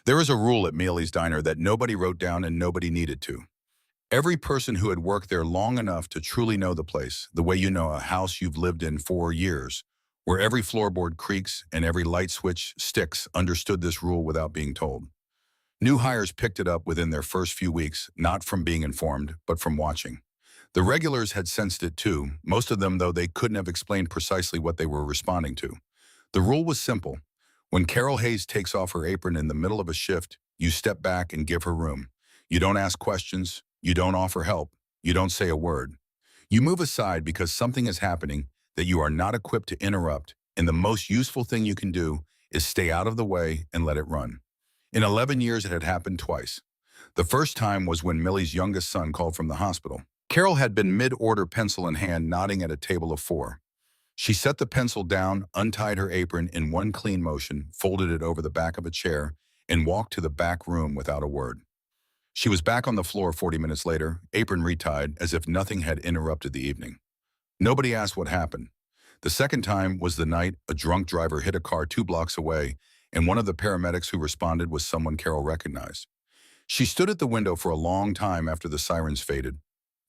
There is a rule at Mealy's Diner that nobody wrote down and nobody needed to. Every person who had worked there long enough to truly know the place, the way you know a house you've lived in for years, where every floorboard creaks and every light switch sticks, understood this rule without being told. New hires picked it up within their first few weeks, not from being informed, but from watching. The regulars had sensed it too, most of them though they couldn't have explained precisely what they were responding to. The rule was simple. When Carol Hayes takes off her apron in the middle of a shift, you step back and give her room. You don't ask questions, you don't offer help, you don't say a word. You move aside because something is happening that you are not equipped to interrupt, and the most useful thing you can do is stay out of the way and let it run. In 11 years, it had happened twice. The first time was when Millie's youngest son called from the hospital. Carol had been mid-order, pencil in hand, nodding at a table of four. She set the pencil down, untied her apron in one clean motion, folded it over the back of a chair, and walked to the back room without a word. She was back on the floor 40 minutes later, apron retied, as if nothing had interrupted the evening. Nobody asked what happened. The second time was the night a drunk driver hit a car 2 blocks away, and one of the paramedics who responded was someone Carol recognized. She stood at the window for a long time after the sirens faded.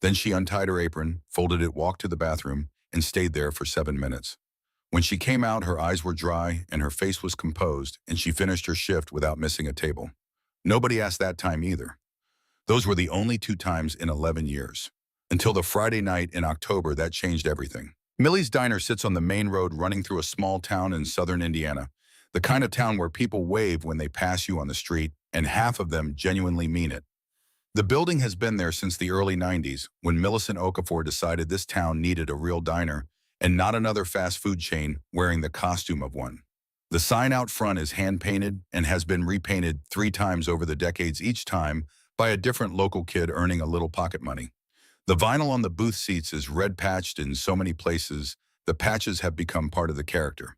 Then she untied her apron, folded it, walked to the bathroom, and stayed there for 7 minutes. When she came out, her eyes were dry and her face was composed, and she finished her shift without missing a table. Nobody asked that time either. Those were the only 2 times in 11 years. Until the Friday night in October, that changed everything. Millie's Diner sits on the main road running through a small town in southern Indiana, the kind of town where people wave when they pass you on the street, and half of them genuinely mean it. The building has been there since the early 90s, when Millicent Okafor decided this town needed a real diner and not another fast food chain wearing the costume of one. The sign out front is hand-painted and has been repainted 3 times over the decades, each time by a different local kid earning a little pocket money. The vinyl on the booth seats is red-patched in so many places, the patches have become part of the character.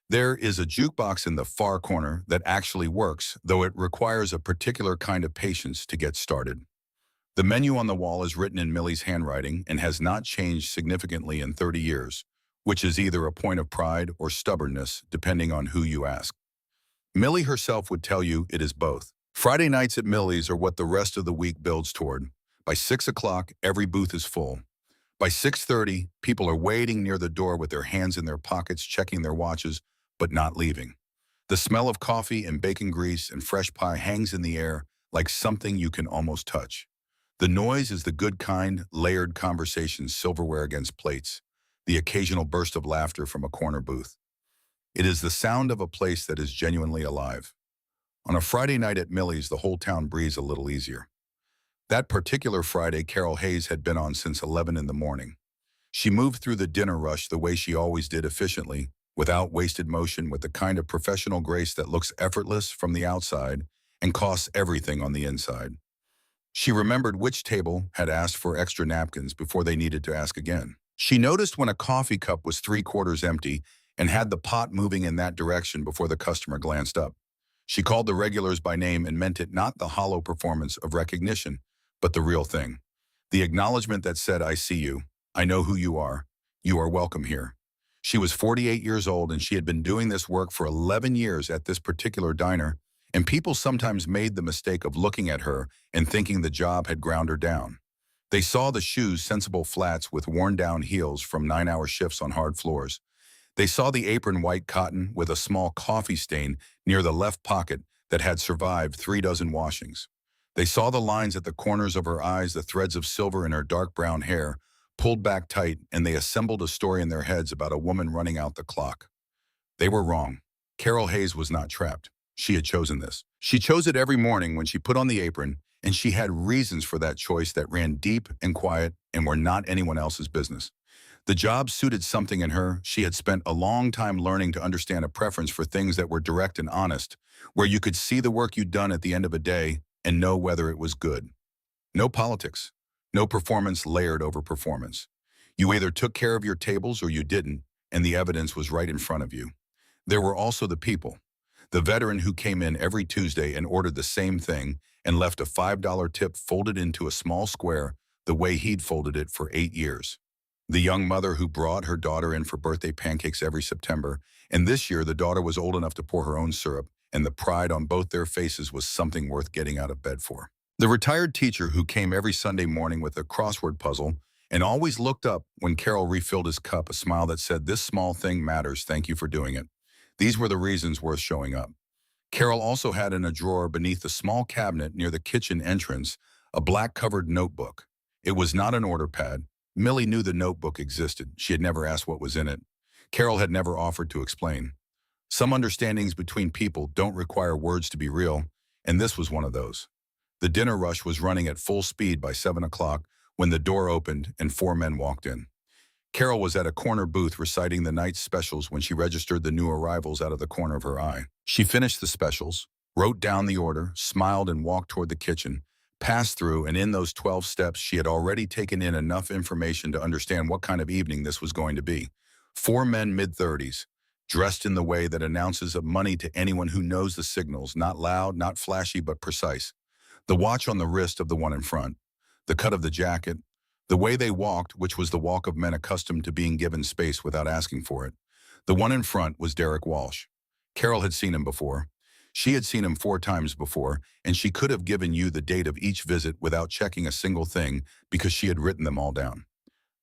There is a jukebox in the far corner that actually works, though it requires a particular kind of patience to get started. The menu on the wall is written in Millie's handwriting and has not changed significantly in 30 years, which is either a point of pride or stubbornness, depending on who you ask. Millie herself would tell you it is both. Friday nights at Millie's are what the rest of the week builds toward. By 6 o'clock, every booth is full. By 6:30, people are waiting near the door with their hands in their pockets, checking their watches, but not leaving. The smell of coffee and bacon grease and fresh pie hangs in the air like something you can almost touch. The noise is the good kind, layered conversations, silverware against plates, the occasional burst of laughter from a corner booth. It is the sound of a place that is genuinely alive. On a Friday night at Millie's, the whole town breathes a little easier. That particular Friday, Carol Hayes had been on since 11 in the morning. She moved through the dinner rush the way she always did, efficiently, without wasted motion, with the kind of professional grace that looks effortless from the outside and costs everything on the inside. She remembered which table had asked for extra napkins before they needed to ask again. She noticed when a coffee cup was 3/4 empty and had the pot moving in that direction before the customer glanced up. She called the regulars by name and meant it, not the hollow performance of recognition, but the real thing. The acknowledgement that said, "I see you. I know who you are welcome here." She was 48 years old and she had been doing this work for 11 years at this particular diner, and people sometimes made the mistake of looking at her and thinking the job had ground her down. They saw the shoes, sensible flats with worn-down heels from 9-hour shifts on hard floors. They saw the apron, white cotton with a small coffee stain near the left pocket that had survived 3 dozen washings. They saw the lines at the corners of her eyes, the threads of silver in her dark brown hair, pulled back tight, and they assembled a story in their heads about a woman running out the clock. They were wrong. Carol Hayes was not trapped. She had chosen this. She chose it every morning when she put on the apron, and she had reasons for that choice that ran deep and quiet and were not anyone else's business. The job suited something in her. She had spent a long time learning to understand a preference for things that were direct and honest, where you could see the work you'd done at the end of a day and know whether it was good. No politics, no performance layered over performance. You either took care of your tables or you didn't, and the evidence was right in front of you. There were also the people. The veteran who came in every Tuesday and ordered the same thing and left a $5 tip folded into a small square the way he'd folded it for 8 years. The young mother who brought her daughter in for birthday pancakes every September, and this year the daughter was old enough to pour her own syrup, and the pride on both their faces was something worth getting out of bed for. The retired teacher who came every Sunday morning with a crossword puzzle and always looked up when Carol refilled his cup, a smile that said, "This small thing matters, thank you for doing it." These were the reasons worth showing up. Carol also had in a drawer beneath a small cabinet near the kitchen entrance a black-covered notebook. It was not an order pad. Millie knew the notebook existed. She had never asked what was in it. Carol had never offered to explain. Some understandings between people don't require words to be real, and this was one of those. The dinner rush was running at full speed by 7 o'clock when the door opened and 4 men walked in. Carol was at a corner booth reciting the night's specials when she registered the new arrivals out of the corner of her eye. She finished the specials, wrote down the order, smiled and walked toward the kitchen, passed through, and in those 12 steps she had already taken in enough information to understand what kind of evening this was going to be. 4 men mid-30s, dressed in the way that announces of money to anyone who knows the signals, not loud, not flashy, but precise. The watch on the wrist of the one in front, the cut of the jacket, the way they walked, which was the walk of men accustomed to being given space without asking for it. The one in front was Derek Walsh. Carol had seen him before. She had seen him 4 times before, and she could have given you the date of each visit without checking a single thing because she had written them all down.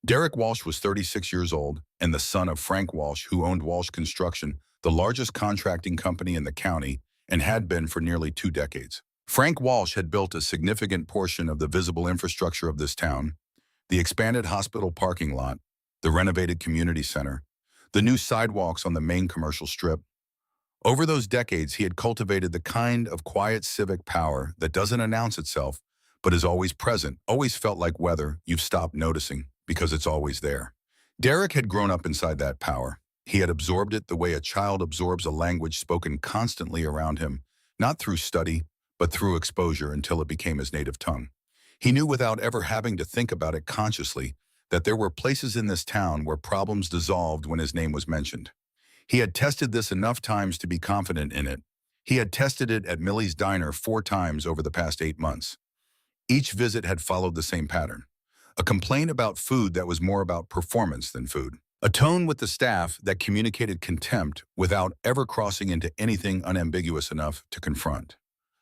Derek Walsh was 36 years old and the son of Frank Walsh, who owned Walsh Construction, the largest contracting company in the county, and had been for nearly 2 decades. Frank Walsh had built a significant portion of the visible infrastructure of this town: the expanded hospital parking lot, the renovated community center, the new sidewalks on the main commercial strip. Over those decades, he had cultivated the kind of quiet civic power that doesn't announce itself, but is always present, always felt like weather you've stopped noticing because it's always there. Derek had grown up inside that power. He had absorbed it the way a child absorbs a language spoken constantly around him, not through study, but through exposure until it became his native tongue. He knew without ever having to think about it consciously that there were places in this town where problems dissolved when his name was mentioned. He had tested this enough times to be confident in it. He had tested it at Millie's Diner 4 times over the past 8 months. Each visit had followed the same pattern: a complaint about food that was more about performance than food, a tone with the staff that communicated contempt without ever crossing into anything unambiguous enough to confront,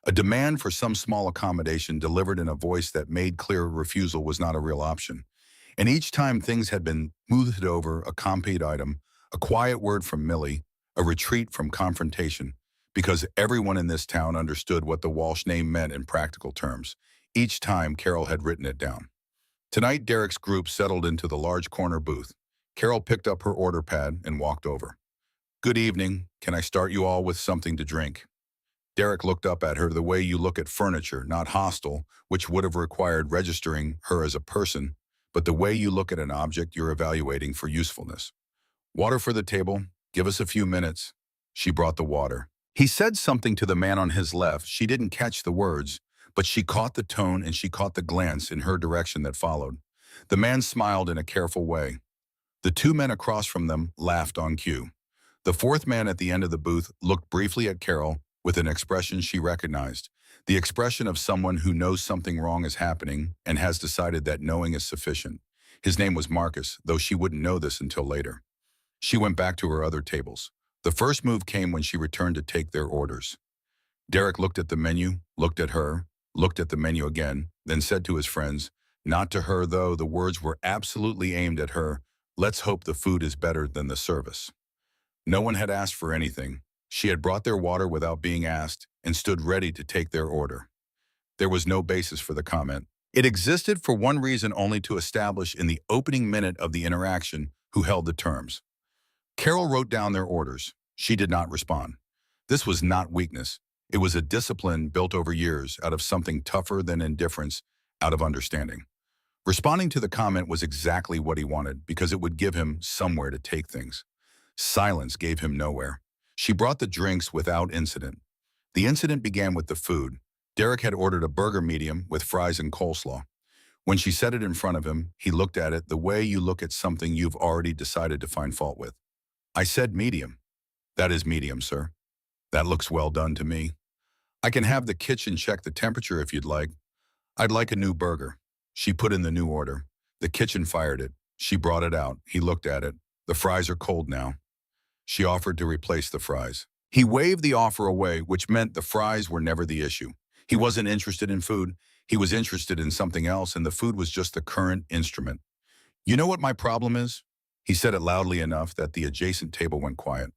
a demand for some small accommodation delivered in a voice that made clear refusal was not a real option. And each time things had been smoothed over: a compeed item, a quiet word from Millie, a retreat from confrontation, because everyone in this town understood what the Walsh name meant in practical terms. Each time Carol had written it down. Tonight, Derek's group settled into the large corner booth. Carol picked up her order pad and walked over. "Good evening. Can I start you all with something to drink?" Derek looked up at her the way you look at furniture, not hostile, which would have required registering her as a person, but the way you look at an object you're evaluating for usefulness. "Water for the table. Give us a few minutes." She brought the water. He said something to the man on his left. She didn't catch the words, but she caught the tone and she caught the glance in her direction that followed. The man smiled in a careful way. The 2 men across from them laughed on cue. The 4th man at the end of the booth looked briefly at Carol with an expression she recognized, the expression of someone who knows something wrong is happening and has decided that knowing is sufficient. His name was Marcus, though she wouldn't know this until later. She went back to her other tables. The first move came when she returned to take their orders. Derek looked at the menu, looked at her, looked at the menu again, then said to his friends, not to her though, the words were absolutely aimed at her, "Let's hope the food is better than the service." No one had asked for anything. She had brought their water without being asked and stood ready to take their order. There was no basis for the comment. It existed for one reason only: to establish in the opening minute of the interaction who held the terms. Carol wrote down their orders. She did not respond. This was not weakness. It was a discipline built over years out of something tougher than indifference, out of understanding. Responding to the comment was exactly what he wanted because it would give him somewhere to take things. Silence gave him nowhere. She brought the drinks without incident. The incident began with the food. Derek had ordered a burger medium with fries and coleslaw. When she set it in front of him, he looked at it the way you look at something you've already decided to find fault with. "I said medium." "That is medium, sir." "That looks well done to me." "I can have the kitchen check the temperature if you'd like." "I'd like a new burger." She put in the new order. The kitchen fired it. She brought it out. He looked at it. "The fries are cold now." She offered to replace the fries. He waved the offer away, which meant the fries were never the issue. He wasn't interested in food. He was interested in something else, and the food was just the current instrument. You know what my problem is? He said it loudly enough that the adjacent table went quiet.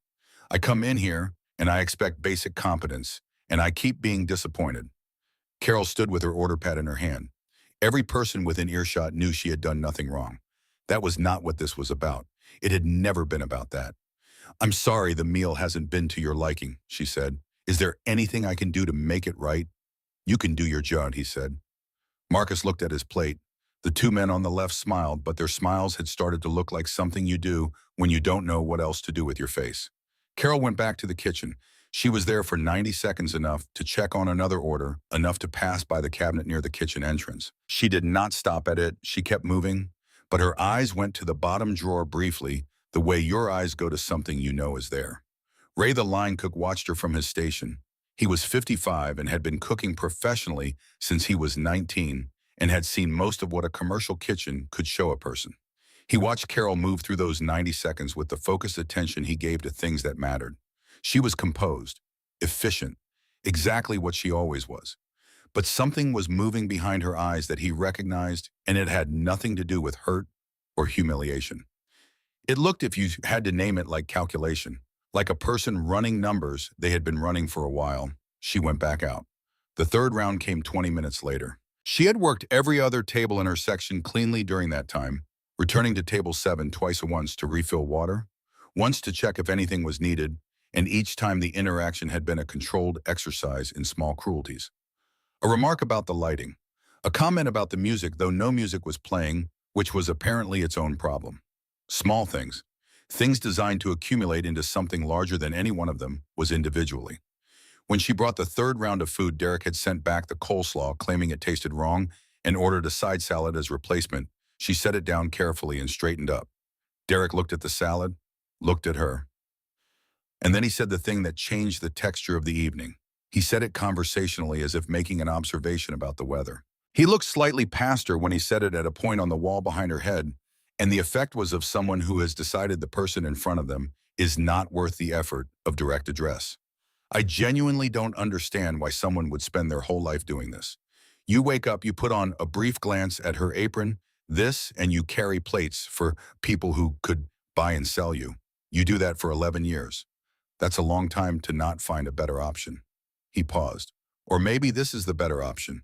I come in here, and I expect basic competence, and I keep being disappointed. Carol stood with her order pad in her hand. Every person within earshot knew she had done nothing wrong. That was not what this was about. It had never been about that. I'm sorry the meal hasn't been to your liking, she said. Is there anything I can do to make it right? You can do your job, he said. Marcus looked at his plate. The two men on the left smiled, but their smiles had started to look like something you do when you don't know what else to do with your face. Carol went back to the kitchen. She was there for 90 seconds, enough to check on another order, enough to pass by the cabinet near the kitchen entrance. She did not stop at it. She kept moving, but her eyes went to the bottom drawer briefly, the way your eyes go to something you know is there. Ray, the line cook, watched her from his station. He was 55 and had been cooking professionally since he was 19 and had seen most of what a commercial kitchen could show a person. He watched Carol move through those 90 seconds with the focused attention he gave to things that mattered. She was composed, efficient, exactly what she always was. But something was moving behind her eyes that he recognized, and it had nothing to do with hurt or humiliation. It looked, if you had to name it, like calculation, like a person running numbers they had been running for a while. She went back out. The third round came 20 minutes later. She had worked every other table in her section cleanly during that time, returning to table 7 twice at once to refill water, once to check if anything was needed, and each time the interaction had been a controlled exercise in small cruelties. A remark about the lighting. A comment about the music, though no music was playing, which was apparently its own problem. Small things. Things designed to accumulate into something larger than any one of them was individually. When she brought the third round of food, Derek had sent back the coleslaw, claiming it tasted wrong, and ordered a side salad as replacement. She set it down carefully and straightened up. Derek looked at the salad, looked at her. And then he said the thing that changed the texture of the evening. He said it conversationally, as if making an observation about the weather. He looked slightly past her when he said it, at a point on the wall behind her head, and the effect was of someone who has decided the person in front of them is not worth the effort of direct address. I genuinely don't understand why someone would spend their whole life doing this. You wake up, you put on a brief glance at her apron, and you carry plates for people who could buy and sell you. You do that for 11 years. That's a long time to not find a better option. He paused. Or maybe this is the better option.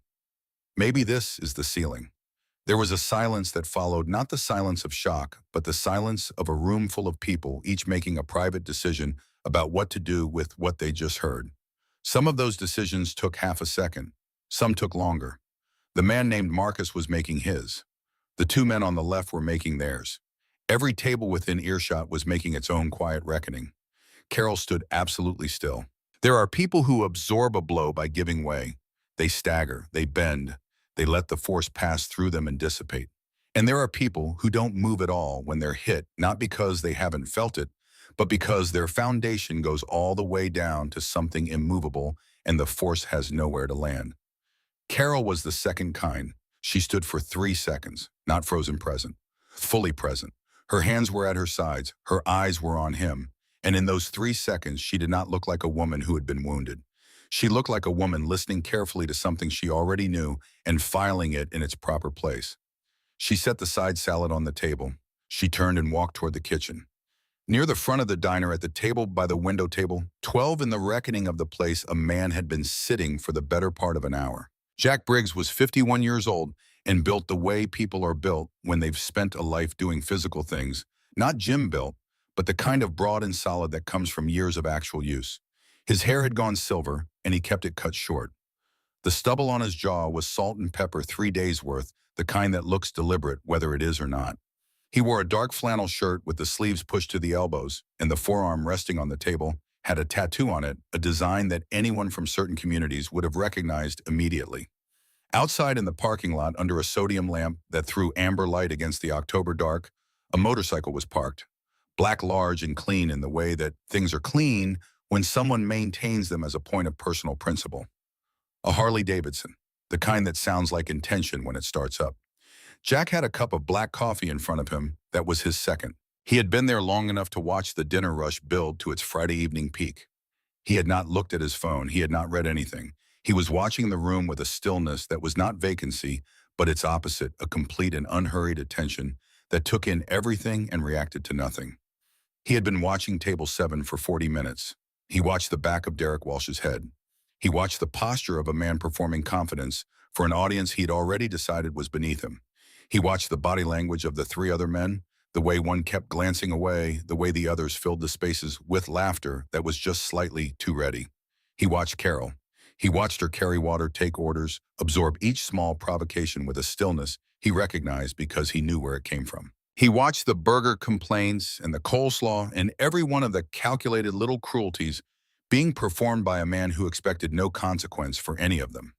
Maybe this is the ceiling. There was a silence that followed, not the silence of shock, but the silence of a room full of people, each making a private decision about what to do with what they just heard. Some of those decisions took half a second. Some took longer. The man named Marcus was making his. The two men on the left were making theirs. Every table within earshot was making its own quiet reckoning. Carol stood absolutely still. There are people who absorb a blow by giving way. They stagger, they bend, they let the force pass through them and dissipate. And there are people who don't move at all when they're hit, not because they haven't felt it, but because their foundation goes all the way down to something immovable and the force has nowhere to land. Carol was the second kind. She stood for 3 seconds, not frozen present, fully present. Her hands were at her sides, her eyes were on him, and in those 3 seconds she did not look like a woman who had been wounded. She looked like a woman listening carefully to something she already knew and filing it in its proper place. She set the side salad on the table. She turned and walked toward the kitchen. Near the front of the diner, at the table by the window table, 12 in the reckoning of the place, a man had been sitting for the better part of an hour. Jack Briggs was 51 years old and built the way people are built when they've spent a life doing physical things, not gym built, but the kind of broad and solid that comes from years of actual use. His hair had gone silver, and he kept it cut short. The stubble on his jaw was salt and pepper 3 days' worth, the kind that looks deliberate whether it is or not. He wore a dark flannel shirt with the sleeves pushed to the elbows, and the forearm resting on the table had a tattoo on it, a design that anyone from certain communities would have recognized immediately. Outside in the parking lot, under a sodium lamp that threw amber light against the October dark, a motorcycle was parked, black, large, and clean in the way that things are clean when someone maintains them as a point of personal principle. A Harley Davidson, the kind that sounds like intention when it starts up. Jack had a cup of black coffee in front of him that was his second. He had been there long enough to watch the dinner rush build to its Friday evening peak. He had not looked at his phone. He had not read anything. He was watching the room with a stillness that was not vacancy, but its opposite, a complete and unhurried attention that took in everything and reacted to nothing. He had been watching Table 7 for 40 minutes. He watched the back of Derek Walsh's head. He watched the posture of a man performing confidence for an audience he had already decided was beneath him. He watched the body language of the three other men, the way one kept glancing away, the way the others filled the spaces with laughter that was just slightly too ready. He watched Carol. He watched her carry water, take orders, absorb each small provocation with a stillness he recognized because he knew where it came from. He watched the burger complaints and the coleslaw and every one of the calculated little cruelties being performed by a man who expected no consequence for any of them.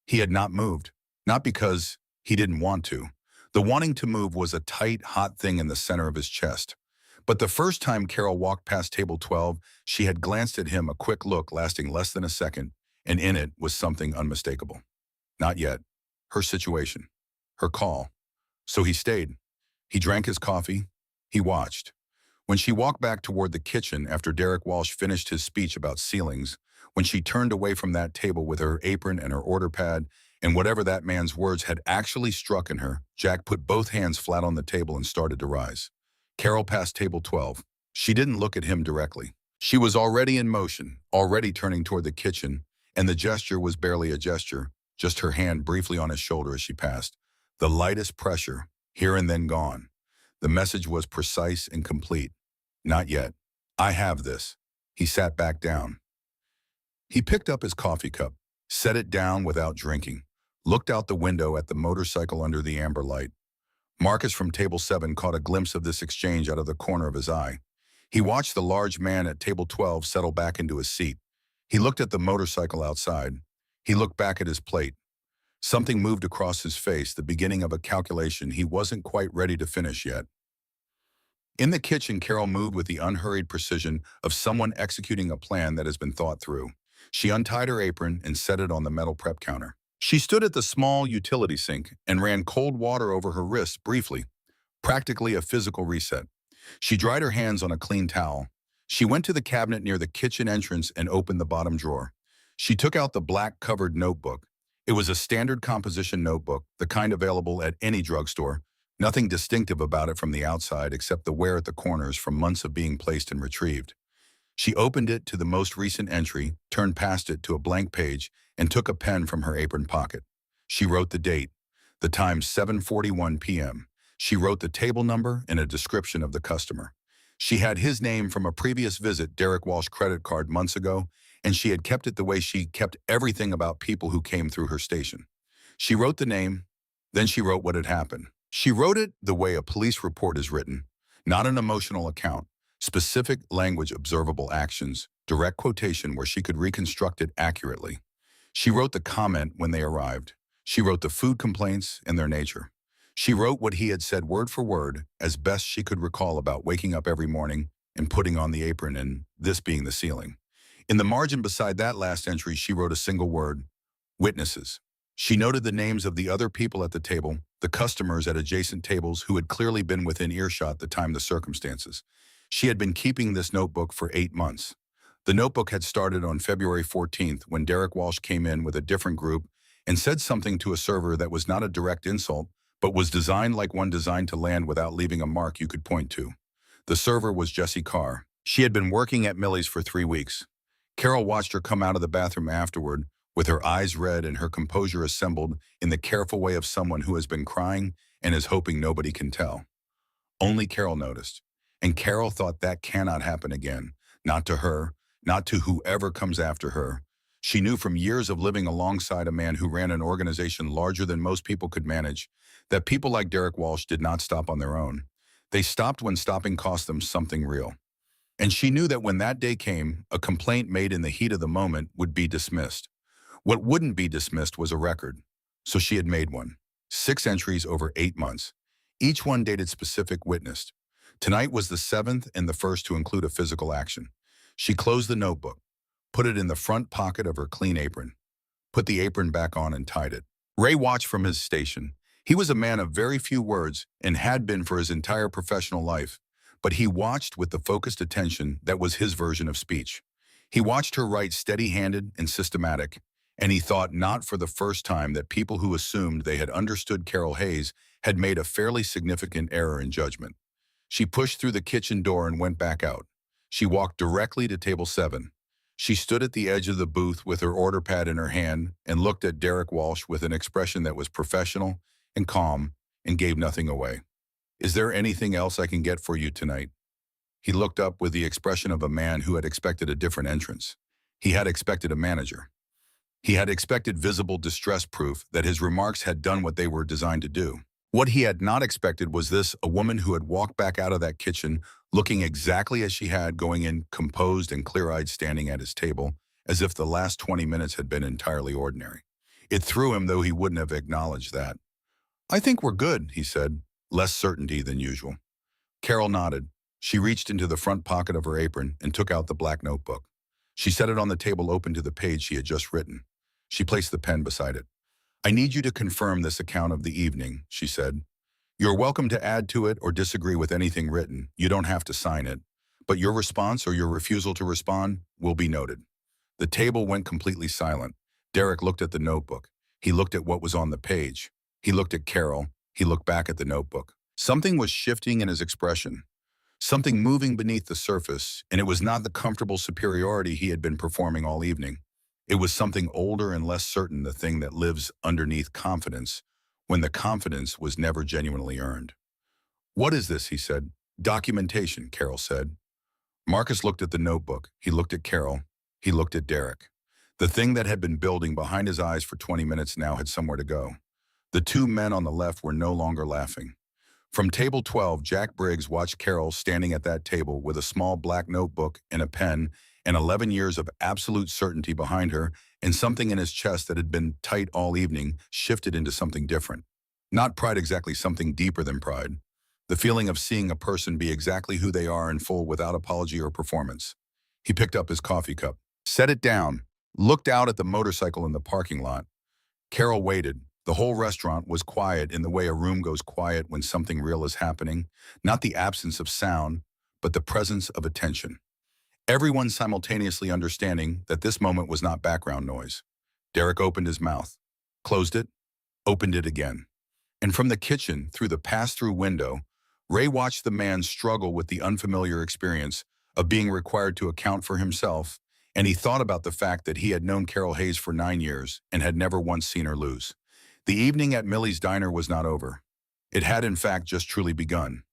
He had not moved, not because he didn't want to. The wanting to move was a tight, hot thing in the center of his chest. But the first time Carol walked past table 12, she had glanced at him, a quick look lasting less than a second, and in it was something unmistakable. Not yet. Her situation. Her call. So he stayed. He drank his coffee. He watched. When she walked back toward the kitchen after Derek Walsh finished his speech about ceilings, when she turned away from that table with her apron and her order pad, and whatever that man's words had actually struck in her, Jack put both hands flat on the table and started to rise. Carol passed table 12. She didn't look at him directly. She was already in motion, already turning toward the kitchen, and the gesture was barely a gesture, just her hand briefly on his shoulder as she passed. The lightest pressure, here and then gone. The message was precise and complete. Not yet. I have this. He sat back down. He picked up his coffee cup, set it down without drinking, looked out the window at the motorcycle under the amber light. Marcus from table 7 caught a glimpse of this exchange out of the corner of his eye. He watched the large man at table 12 settle back into his seat. He looked at the motorcycle outside. He looked back at his plate. Something moved across his face, the beginning of a calculation he wasn't quite ready to finish yet. In the kitchen, Carol moved with the unhurried precision of someone executing a plan that has been thought through. She untied her apron and set it on the metal prep counter. She stood at the small utility sink and ran cold water over her wrists briefly, practically a physical reset. She dried her hands on a clean towel. She went to the cabinet near the kitchen entrance and opened the bottom drawer. She took out the black-covered notebook. It was a standard composition notebook, the kind available at any drugstore. Nothing distinctive about it from the outside except the wear at the corners from months of being placed and retrieved. She opened it to the most recent entry, turned past it to a blank page, and took a pen from her apron pocket. She wrote the date, the time 7:41 p.m. She wrote the table number and a description of the customer. She had his name from a previous visit, Derek Walsh credit card months ago, and she had kept it the way she kept everything about people who came through her station. She wrote the name, then she wrote what had happened. She wrote it the way a police report is written, not an emotional account, specific language, observable actions, direct quotation where she could reconstruct it accurately. She wrote the comment when they arrived. She wrote the food complaints and their nature. She wrote what he had said word for word, as best she could recall, about waking up every morning and putting on the apron and this being the ceiling. In the margin beside that last entry, she wrote a single word: witnesses. She noted the names of the other people at the table, the customers at adjacent tables who had clearly been within earshot the time the circumstances. She had been keeping this notebook for 8 months. The notebook had started on February 14th when Derek Walsh came in with a different group and said something to a server that was not a direct insult, but was designed like one designed to land without leaving a mark you could point to. The server was Jessie Carr. She had been working at Millie's for 3 weeks. Carol watched her come out of the bathroom afterward, with her eyes red and her composure assembled in the careful way of someone who has been crying and is hoping nobody can tell. Only Carol noticed, and Carol thought that cannot happen again, not to her, not to whoever comes after her. She knew from years of living alongside a man who ran an organization larger than most people could manage, that people like Derek Walsh did not stop on their own. They stopped when stopping cost them something real. And she knew that when that day came, a complaint made in the heat of the moment would be dismissed. What wouldn't be dismissed was a record. So she had made one. 6 entries over 8 months. Each one dated specific, witnessed. Tonight was the 7th and the first to include a physical action. She closed the notebook, put it in the front pocket of her clean apron, put the apron back on and tied it. Ray watched from his station. He was a man of very few words and had been for his entire professional life, but he watched with the focused attention that was his version of speech. He watched her write steady-handed and systematic, and he thought not for the first time that people who assumed they had understood Carol Hayes had made a fairly significant error in judgment. She pushed through the kitchen door and went back out. She walked directly to table 7. She stood at the edge of the booth with her order pad in her hand and looked at Derek Walsh with an expression that was professional and calm and gave nothing away. "Is there anything else I can get for you tonight?" He looked up with the expression of a man who had expected a different entrance. He had expected a manager. He had expected visible distress proof that his remarks had done what they were designed to do. What he had not expected was this: a woman who had walked back out of that kitchen looking exactly as she had going in, composed and clear-eyed, standing at his table, as if the last 20 minutes had been entirely ordinary. It threw him, though he wouldn't have acknowledged that. "I think we're good," he said, less certainty than usual. Carol nodded. She reached into the front pocket of her apron and took out the black notebook. She set it on the table open to the page she had just written. She placed the pen beside it. "I need you to confirm this account of the evening," she said. "You're welcome to add to it or disagree with anything written. You don't have to sign it. But your response or your refusal to respond will be noted." The table went completely silent. Derek looked at the notebook. He looked at what was on the page. He looked at Carol. He looked back at the notebook. Something was shifting in his expression. Something moving beneath the surface, and it was not the comfortable superiority he had been performing all evening. It was something older and less certain, the thing that lives underneath confidence, when the confidence was never genuinely earned. "What is this?" he said. "Documentation," Carol said. Marcus looked at the notebook. He looked at Carol. He looked at Derek. The thing that had been building behind his eyes for 20 minutes now had somewhere to go. The two men on the left were no longer laughing. From table 12, Jack Briggs watched Carol standing at that table with a small black notebook and a pen and 11 years of absolute certainty behind her, and something in his chest that had been tight all evening shifted into something different. Not pride exactly, something deeper than pride. The feeling of seeing a person be exactly who they are in full without apology or performance. He picked up his coffee cup, set it down, looked out at the motorcycle in the parking lot. Carol waited. The whole restaurant was quiet in the way a room goes quiet when something real is happening, not the absence of sound, but the presence of attention. Everyone simultaneously understanding that this moment was not background noise. Derek opened his mouth, closed it, opened it again. And from the kitchen, through the pass-through window, Ray watched the man struggle with the unfamiliar experience of being required to account for himself, and he thought about the fact that he had known Carol Hayes for 9 years and had never once seen her lose. The evening at Millie's diner was not over. It had, in fact, just truly begun.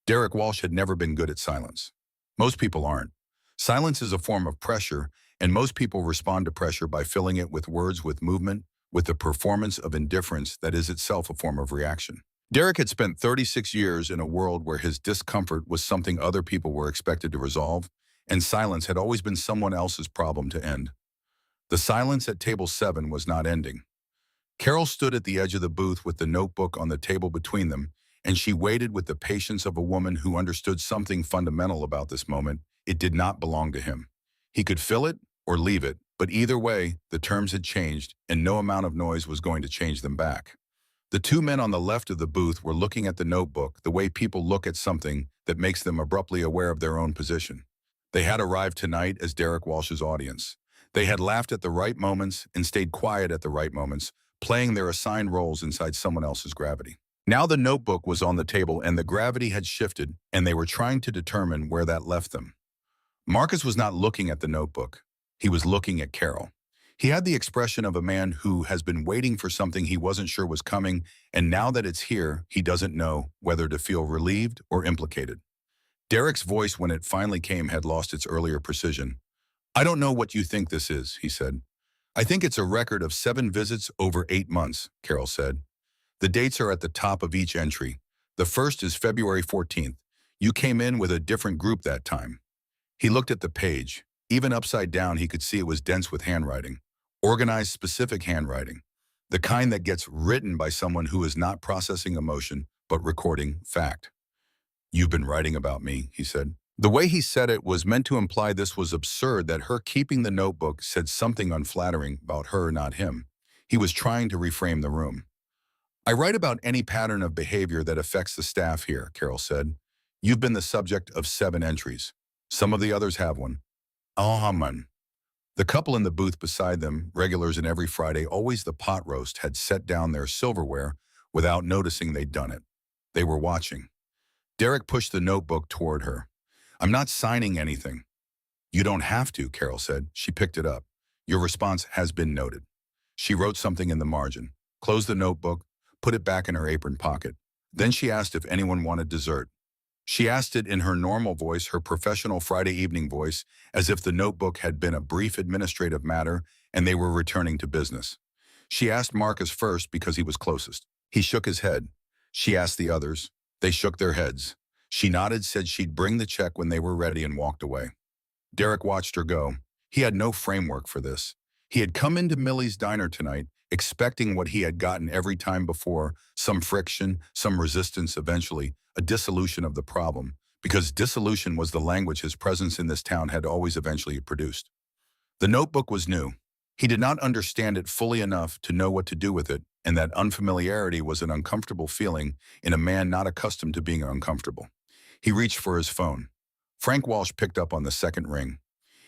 Derek Walsh had never been good at silence. Most people aren't. Silence is a form of pressure, and most people respond to pressure by filling it with words, with movement, with the performance of indifference that is itself a form of reaction. Derek had spent 36 years in a world where his discomfort was something other people were expected to resolve, and silence had always been someone else's problem to end. The silence at table 7 was not ending. Carol stood at the edge of the booth with the notebook on the table between them, and she waited with the patience of a woman who understood something fundamental about this moment. It did not belong to him. He could fill it or leave it, but either way, the terms had changed, and no amount of noise was going to change them back. The two men on the left of the booth were looking at the notebook the way people look at something that makes them abruptly aware of their own position. They had arrived tonight as Derek Walsh's audience. They had laughed at the right moments and stayed quiet at the right moments, playing their assigned roles inside someone else's gravity. Now the notebook was on the table and the gravity had shifted, and they were trying to determine where that left them. Marcus was not looking at the notebook. He was looking at Carol. He had the expression of a man who has been waiting for something he wasn't sure was coming, and now that it's here, he doesn't know whether to feel relieved or implicated. Derek's voice, when it finally came, had lost its earlier precision. "I don't know what you think this is," he said. "I think it's a record of 7 visits over 8 months, Carol said. "The dates are at the top of each entry. The first is February 14th. You came in with a different group that time." He looked at the page. Even upside down, he could see it was dense with handwriting. Organized, specific handwriting. The kind that gets written by someone who is not processing emotion, but recording fact. "You've been writing about me," he said. The way he said it was meant to imply this was absurd, that her keeping the notebook said something unflattering about her, not him. He was trying to reframe the room. "I write about any pattern of behavior that affects the staff here," Carol said. "You've been the subject of 7 entries. Some of the others have one." "Oh, man." The couple in the booth beside them, regulars in every Friday, always the pot roast, had set down their silverware without noticing they'd done it. They were watching. Derek pushed the notebook toward her. "I'm not signing anything." "You don't have to," Carol said. She picked it up. "Your response has been noted." She wrote something in the margin, closed the notebook, put it back in her apron pocket. Then she asked if anyone wanted dessert. She asked it in her normal voice, her professional Friday evening voice, as if the notebook had been a brief administrative matter and they were returning to business. She asked Marcus first because he was closest. He shook his head. She asked the others. They shook their heads. She nodded, said she'd bring the check when they were ready, and walked away. Derek watched her go. He had no framework for this. He had come into Millie's diner tonight, expecting what he had gotten every time before, some friction, some resistance, eventually, a dissolution of the problem, because dissolution was the language his presence in this town had always eventually produced. The notebook was new. He did not understand it fully enough to know what to do with it, and that unfamiliarity was an uncomfortable feeling in a man not accustomed to being uncomfortable. He reached for his phone. Frank Walsh picked up on the second ring.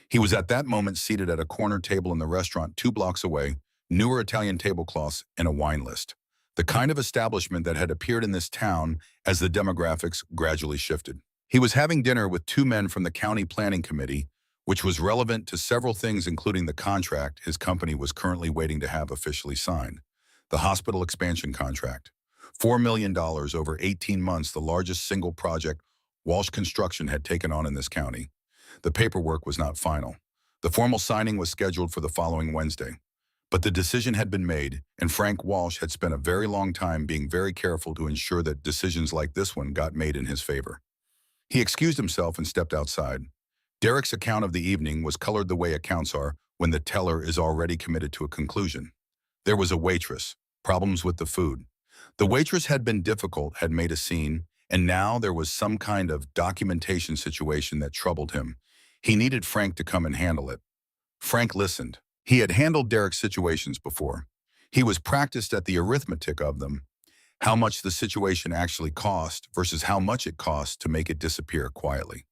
He was at that moment seated at a corner table in the restaurant 2 blocks away, newer Italian tablecloths and a wine list. The kind of establishment that had appeared in this town as the demographics gradually shifted. He was having dinner with 2 men from the county planning committee, which was relevant to several things, including the contract his company was currently waiting to have officially signed. The hospital expansion contract. $4 million over 18 months, the largest single project Walsh Construction had taken on in this county. The paperwork was not final. The formal signing was scheduled for the following Wednesday. But the decision had been made, and Frank Walsh had spent a very long time being very careful to ensure that decisions like this one got made in his favor. He excused himself and stepped outside. Derek's account of the evening was colored the way accounts are when the teller is already committed to a conclusion. There was a waitress, problems with the food. The waitress had been difficult, had made a scene, and now there was some kind of documentation situation that troubled him. He needed Frank to come and handle it. Frank listened. He had handled Derek's situations before. He was practiced at the arithmetic of them, how much the situation actually cost versus how much it cost to make it disappear quietly.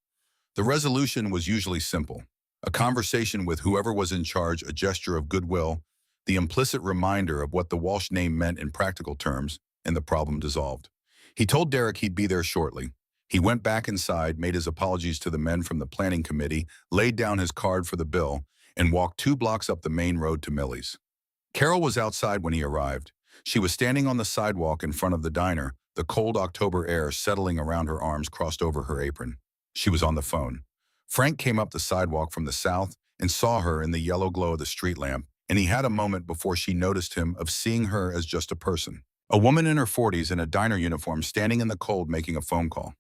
The resolution was usually simple. A conversation with whoever was in charge, a gesture of goodwill, the implicit reminder of what the Walsh name meant in practical terms, and the problem dissolved. He told Derek he'd be there shortly. He went back inside, made his apologies to the men from the planning committee, laid down his card for the bill, and walked 2 blocks up the main road to Millie's. Carol was outside when he arrived. She was standing on the sidewalk in front of the diner, the cold October air settling around her arms crossed over her apron. She was on the phone. Frank came up the sidewalk from the south and saw her in the yellow glow of the street lamp, and he had a moment before she noticed him of seeing her as just a person. A woman in her 40s in a diner uniform standing in the cold making a phone call.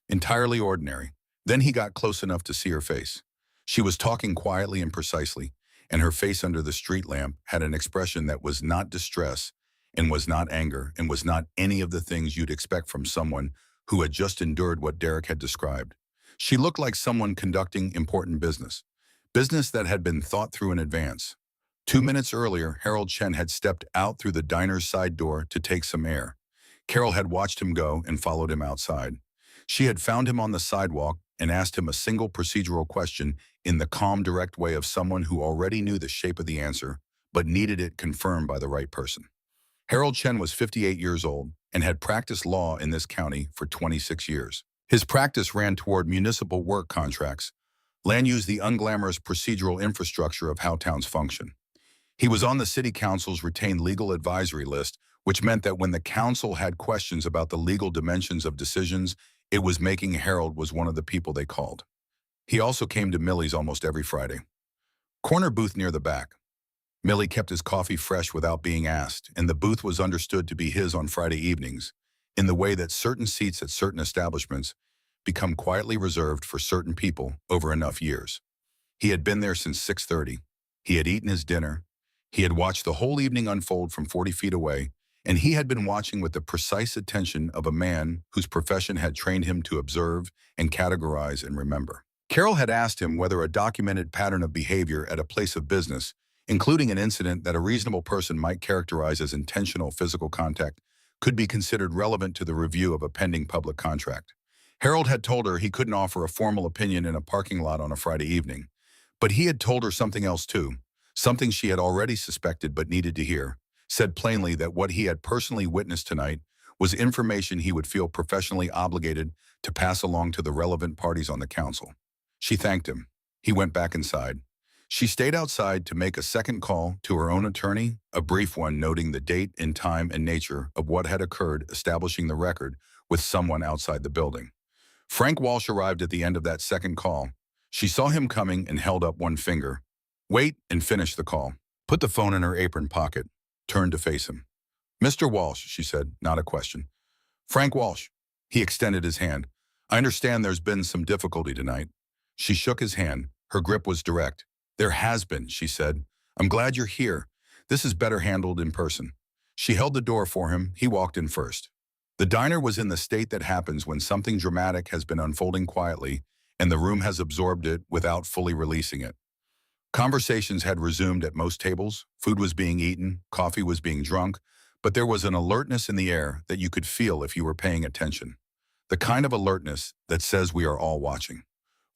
Entirely ordinary. Then he got close enough to see her face. She was talking quietly and precisely, and her face under the street lamp had an expression that was not distress and was not anger and was not any of the things you'd expect from someone who had just endured what Derek had described. She looked like someone conducting important business, business that had been thought through in advance. 2 minutes earlier, Harold Chen had stepped out through the diner's side door to take some air. Carol had watched him go and followed him outside. She had found him on the sidewalk and asked him a single procedural question in the calm, direct way of someone who already knew the shape of the answer, but needed it confirmed by the right person. Harold Chen was 58 years old and had practiced law in this county for 26 years. His practice ran toward municipal work contracts, land use, the unglamorous procedural infrastructure of how towns function. He was on the city council's retained legal advisory list, which meant that when the council had questions about the legal dimensions of decisions, it was making Harold was one of the people they called. He also came to Millie's almost every Friday. Corner booth near the back. Millie kept his coffee fresh without being asked, and the booth was understood to be his on Friday evenings, in the way that certain seats at certain establishments become quietly reserved for certain people over enough years. He had been there since 6:30. He had eaten his dinner. He had watched the whole evening unfold from 40 feet away, and he had been watching with the precise attention of a man whose profession had trained him to observe and categorize and remember. Carol had asked him whether a documented pattern of behavior at a place of business, including an incident that a reasonable person might characterize as intentional physical contact, could be considered relevant to the review of a pending public contract. Harold had told her he couldn't offer a formal opinion in a parking lot on a Friday evening, But he had told her something else too, something she had already suspected but needed to hear, said plainly that what he had personally witnessed tonight was information he would feel professionally obligated to pass along to the relevant parties on the council. She thanked him. He went back inside. She stayed outside to make a second call to her own attorney, a brief one noting the date and time and nature of what had occurred, establishing the record with someone outside the building. Frank Walsh arrived at the end of that second call. She saw him coming and held up one finger. Wait, and finished the call. Put the phone in her apron pocket. Turned to face him. Mr. Walsh, she said, not a question. Frank Walsh. He extended his hand. I understand there's been some difficulty tonight. She shook his hand. Her grip was direct. There has been, she said. I'm glad you're here. This is better handled in person. She held the door for him. He walked in first. The diner was in the state that happens when something dramatic has been unfolding quietly and the room has absorbed it without fully releasing it. Conversations had resumed at most tables, food was being eaten, coffee was being drunk, but there was an alertness in the air that you could feel if you were paying attention. The kind of alertness that says we are all watching.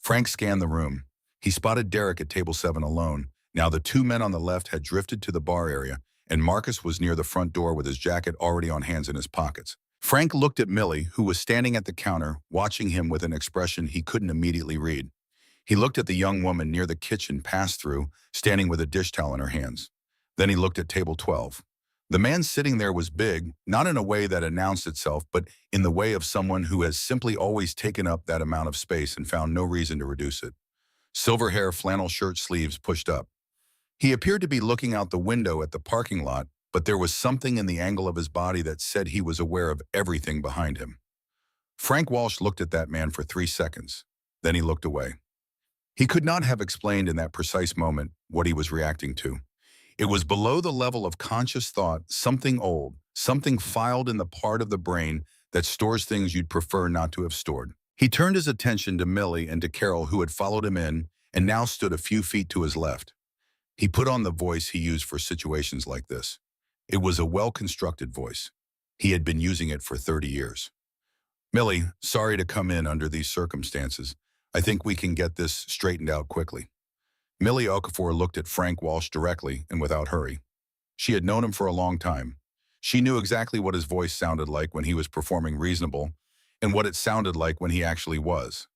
Frank scanned the room. He spotted Derek at table 7 alone. Now the two men on the left had drifted to the bar area, and Marcus was near the front door with his jacket already on hands in his pockets. Frank looked at Millie, who was standing at the counter, watching him with an expression he couldn't immediately read. He looked at the young woman near the kitchen pass-through, standing with a dish towel in her hands. Then he looked at table 12. The man sitting there was big, not in a way that announced itself, but in the way of someone who has simply always taken up that amount of space and found no reason to reduce it. Silver hair, flannel shirt sleeves pushed up. He appeared to be looking out the window at the parking lot, but there was something in the angle of his body that said he was aware of everything behind him. Frank Walsh looked at that man for 3 seconds. Then he looked away. He could not have explained in that precise moment what he was reacting to. It was below the level of conscious thought, something old, something filed in the part of the brain that stores things you'd prefer not to have stored. He turned his attention to Millie and to Carol, who had followed him in and now stood a few feet to his left. He put on the voice he used for situations like this. It was a well-constructed voice. He had been using it for 30 years. Millie, sorry to come in under these circumstances. I think we can get this straightened out quickly. Millie Okafor looked at Frank Walsh directly and without hurry. She had known him for a long time. She knew exactly what his voice sounded like when he was performing reasonable and what it sounded like when he actually was.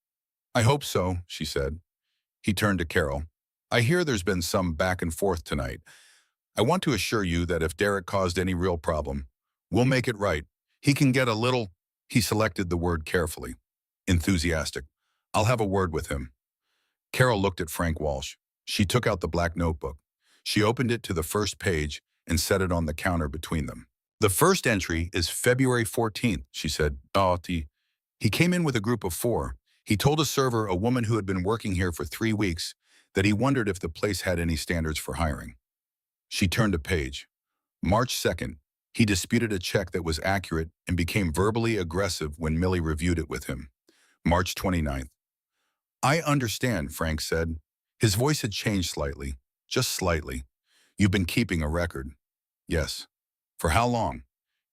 I hope so, she said. He turned to Carol. I hear there's been some back and forth tonight. I want to assure you that if Derek caused any real problem, we'll make it right. He can get a little, he selected the word carefully, enthusiastic. I'll have a word with him. Carol looked at Frank Walsh. She took out the black notebook. She opened it to the first page and set it on the counter between them. The first entry is February 14th, she said. He came in with a group of 4. He told a server, a woman who had been working here for 3 weeks, that he wondered if the place had any standards for hiring. She turned a page. March 2nd, he disputed a check that was accurate and became verbally aggressive when Millie reviewed it with him. March 29th. I understand, Frank said. His voice had changed slightly, just slightly. You've been keeping a record. Yes. For how long?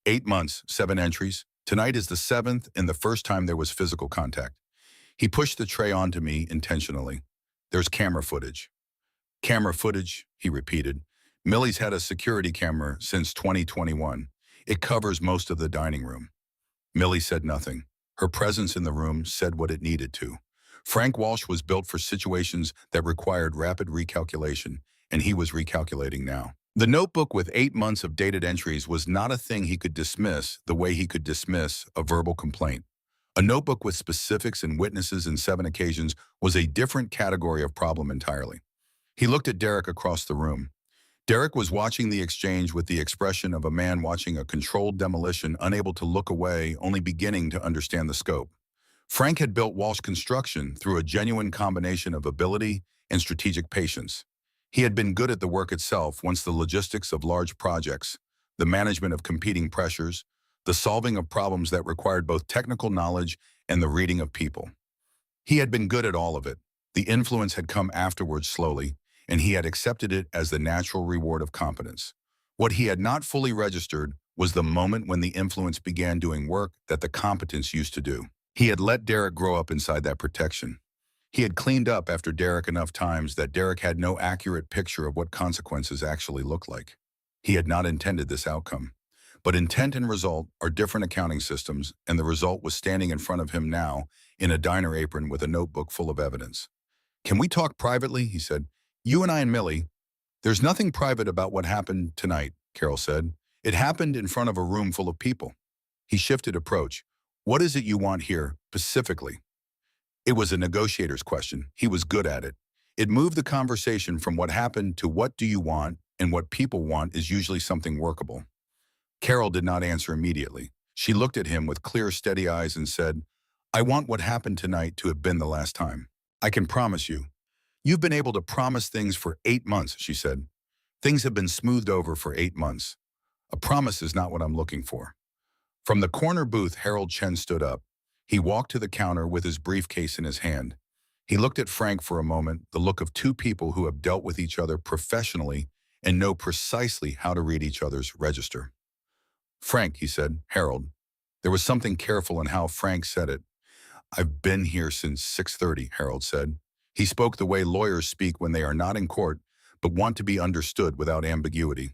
8 months, 7 entries. Tonight is the 7th and the first time there was physical contact. He pushed the tray onto me intentionally. There's camera footage. Camera footage, he repeated. Millie's had a security camera since 2021. It covers most of the dining room. Millie said nothing. Her presence in the room said what it needed to. Frank Walsh was built for situations that required rapid recalculation, and he was recalculating now. The notebook with 8 months of dated entries was not a thing he could dismiss the way he could dismiss a verbal complaint. A notebook with specifics and witnesses in 7 occasions was a different category of problem entirely. He looked at Derek across the room. Derek was watching the exchange with the expression of a man watching a controlled demolition, unable to look away, only beginning to understand the scope. Frank had built Walsh Construction through a genuine combination of ability and strategic patience. He had been good at the work itself once the logistics of large projects, the management of competing pressures, the solving of problems that required both technical knowledge and the reading of people. He had been good at all of it. The influence had come afterwards slowly, and he had accepted it as the natural reward of competence. What he had not fully registered was the moment when the influence began doing work that the competence used to do. He had let Derek grow up inside that protection. He had cleaned up after Derek enough times that Derek had no accurate picture of what consequences actually looked like. He had not intended this outcome. But intent and result are different accounting systems, and the result was standing in front of him now in a diner apron with a notebook full of evidence. "Can we talk privately?" he said. "You and I and Millie." "There's nothing private about what happened tonight," Carol said. "It happened in front of a room full of people." He shifted approach. "What is it you want here, specifically?" It was a negotiator's question. He was good at it. It moved the conversation from what happened to what do you want, and what people want is usually something workable. Carol did not answer immediately. She looked at him with clear, steady eyes and said, "I want what happened tonight to have been the last time. I can promise you." "You've been able to promise things for 8 months," she said. "Things have been smoothed over for 8 months. A promise is not what I'm looking for." From the corner booth, Harold Chen stood up. He walked to the counter with his briefcase in his hand. He looked at Frank for a moment, the look of two people who have dealt with each other professionally and know precisely how to read each other's register. "Frank," he said, "Harold." There was something careful in how Frank said it. "I've been here since 6:30, Harold said. He spoke the way lawyers speak when they are not in court, but want to be understood without ambiguity.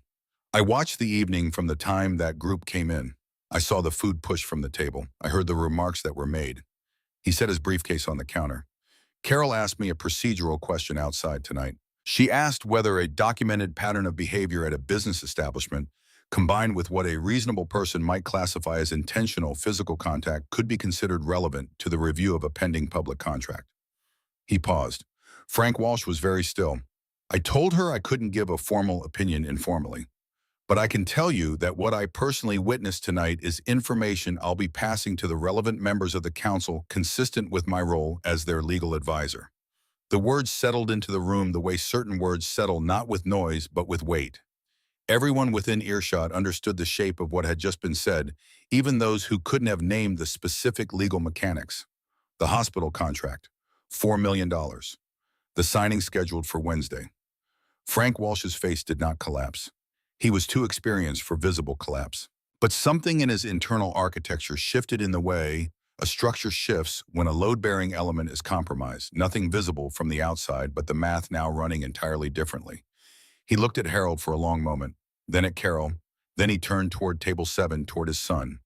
"I watched the evening from the time that group came in. I saw the food pushed from the table. I heard the remarks that were made." He set his briefcase on the counter. "Carol asked me a procedural question outside tonight. She asked whether a documented pattern of behavior at a business establishment, combined with what a reasonable person might classify as intentional physical contact, could be considered relevant to the review of a pending public contract." He paused. Frank Walsh was very still. "I told her I couldn't give a formal opinion informally. But I can tell you that what I personally witnessed tonight is information I'll be passing to the relevant members of the council consistent with my role as their legal advisor." The words settled into the room the way certain words settle, not with noise, but with weight. Everyone within earshot understood the shape of what had just been said, even those who couldn't have named the specific legal mechanics. The hospital contract, $4 million. The signing scheduled for Wednesday. Frank Walsh's face did not collapse. He was too experienced for visible collapse. But something in his internal architecture shifted in the way a structure shifts when a load-bearing element is compromised. Nothing visible from the outside, but the math now running entirely differently. He looked at Harold for a long moment, then at Carol, then he turned toward table 7, toward his son.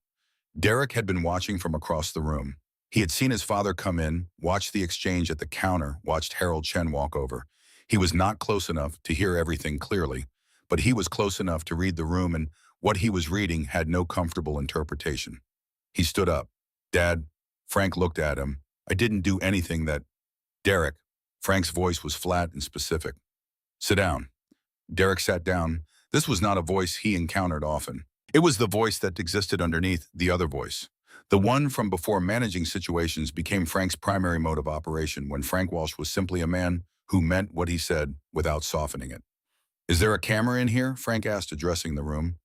Derek had been watching from across the room. He had seen his father come in, watched the exchange at the counter, watched Harold Chen walk over. He was not close enough to hear everything clearly, but he was close enough to read the room, and what he was reading had no comfortable interpretation. He stood up. "Dad," Frank looked at him, "I didn't do anything that—" "Derek." Frank's voice was flat and specific. "Sit down." Derek sat down. This was not a voice he encountered often. It was the voice that existed underneath the other voice. The one from before managing situations became Frank's primary mode of operation when Frank Walsh was simply a man who meant what he said without softening it. "Is there a camera in here?" Frank asked, addressing the room.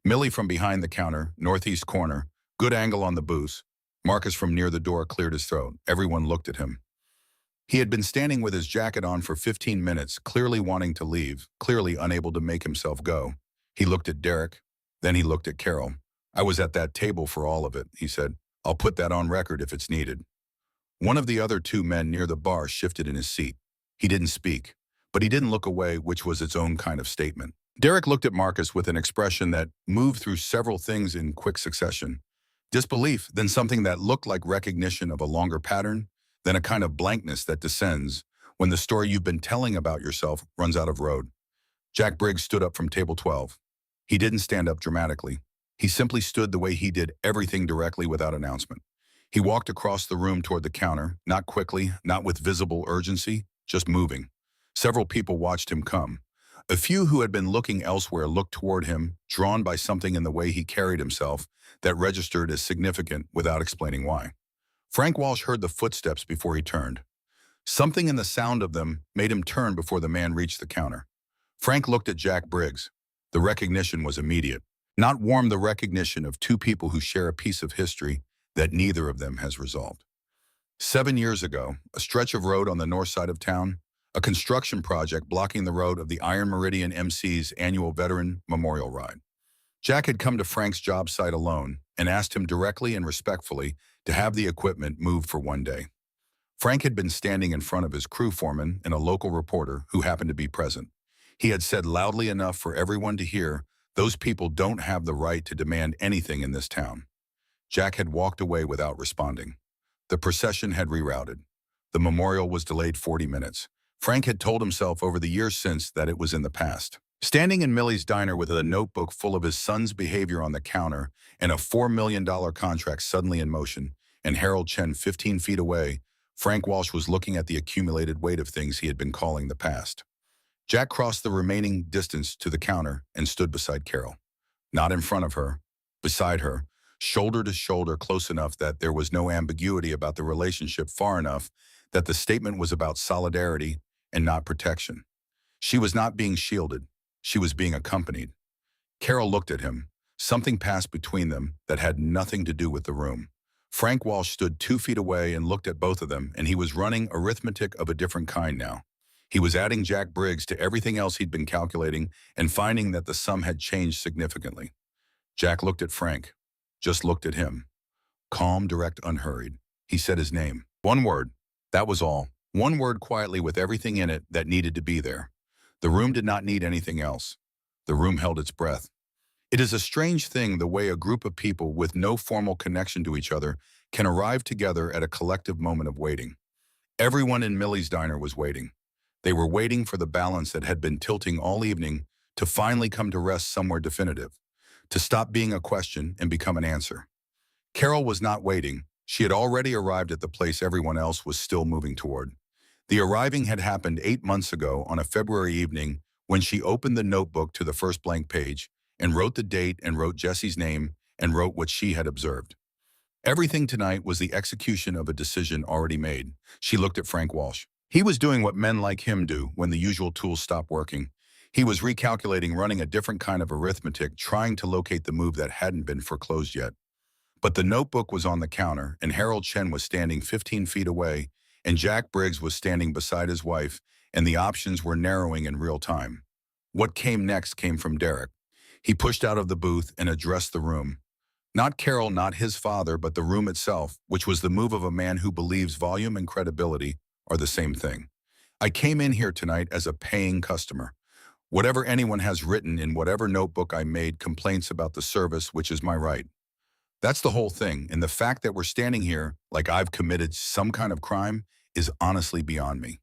Millie from behind the counter, northeast corner, good angle on the booth. Marcus from near the door cleared his throat. Everyone looked at him. He had been standing with his jacket on for 15 minutes, clearly wanting to leave, clearly unable to make himself go. He looked at Derek, then he looked at Carol. "I was at that table for all of it," he said. "I'll put that on record if it's needed." One of the other two men near the bar shifted in his seat. He didn't speak, but he didn't look away, which was its own kind of statement. Derek looked at Marcus with an expression that moved through several things in quick succession. Disbelief, then something that looked like recognition of a longer pattern, then a kind of blankness that descends when the story you've been telling about yourself runs out of road. Jack Briggs stood up from table 12. He didn't stand up dramatically. He simply stood the way he did everything, directly, without announcement. He walked across the room toward the counter, not quickly, not with visible urgency, just moving. Several people watched him come. A few who had been looking elsewhere looked toward him, drawn by something in the way he carried himself that registered as significant without explaining why. Frank Walsh heard the footsteps before he turned. Something in the sound of them made him turn before the man reached the counter. Frank looked at Jack Briggs. The recognition was immediate. Not warm, the recognition of two people who share a piece of history that neither of them has resolved. 7 years ago, a stretch of road on the north side of town, a construction project blocking the road of the Iron Meridian MC's annual Veteran Memorial Ride. Jack had come to Frank's job site alone and asked him directly and respectfully to have the equipment moved for one day. Frank had been standing in front of his crew foreman and a local reporter who happened to be present. He had said loudly enough for everyone to hear, "Those people don't have the right to demand anything in this town." Jack had walked away without responding. The procession had rerouted. The memorial was delayed 40 minutes. Frank had told himself over the years since that it was in the past. Standing in Millie's diner with a notebook full of his son's behavior on the counter and a $4 million contract suddenly in motion, and Harold Chen 15 feet away, Frank Walsh was looking at the accumulated weight of things he had been calling the past. Jack crossed the remaining distance to the counter and stood beside Carol. Not in front of her, beside her, shoulder to shoulder, close enough that there was no ambiguity about the relationship, far enough that the statement was about solidarity and not protection. She was not being shielded. She was being accompanied. Carol looked at him. Something passed between them that had nothing to do with the room. Frank Walsh stood 2 feet away and looked at both of them, and he was running arithmetic of a different kind now. He was adding Jack Briggs to everything else he'd been calculating and finding that the sum had changed significantly. Jack looked at Frank, just looked at him. Calm, direct, unhurried. He said his name. One word. That was all. One word quietly with everything in it that needed to be there. The room did not need anything else. The room held its breath. It is a strange thing the way a group of people with no formal connection to each other can arrive together at a collective moment of waiting. Everyone in Millie's diner was waiting. They were waiting for the balance that had been tilting all evening to finally come to rest somewhere definitive, to stop being a question and become an answer. Carol was not waiting. She had already arrived at the place everyone else was still moving toward. The arriving had happened 8 months ago on a February evening when she opened the notebook to the first blank page and wrote the date and wrote Jesse's name and wrote what she had observed. Everything tonight was the execution of a decision already made. She looked at Frank Walsh. He was doing what men like him do when the usual tools stop working. He was recalculating, running a different kind of arithmetic, trying to locate the move that hadn't been foreclosed yet. But the notebook was on the counter, and Harold Chen was standing 15 feet away, and Jack Briggs was standing beside his wife, and the options were narrowing in real time. What came next came from Derek. He pushed out of the booth and addressed the room. Not Carol, not his father, but the room itself, which was the move of a man who believes volume and credibility are the same thing. I came in here tonight as a paying customer. Whatever anyone has written in whatever notebook I made complaints about the service, which is my right. That's the whole thing, and the fact that we're standing here like I've committed some kind of crime is honestly beyond me.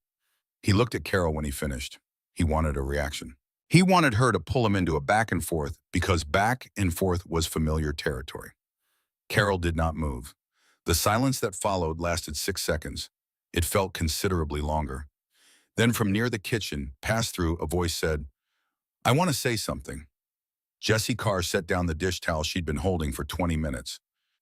He looked at Carol when he finished. He wanted a reaction. He wanted her to pull him into a back and forth because back and forth was familiar territory. Carol did not move. The silence that followed lasted 6 seconds. It felt considerably longer. Then from near the kitchen, passed through, a voice said, "I want to say something." Jessie Carr set down the dish towel she'd been holding for 20 minutes.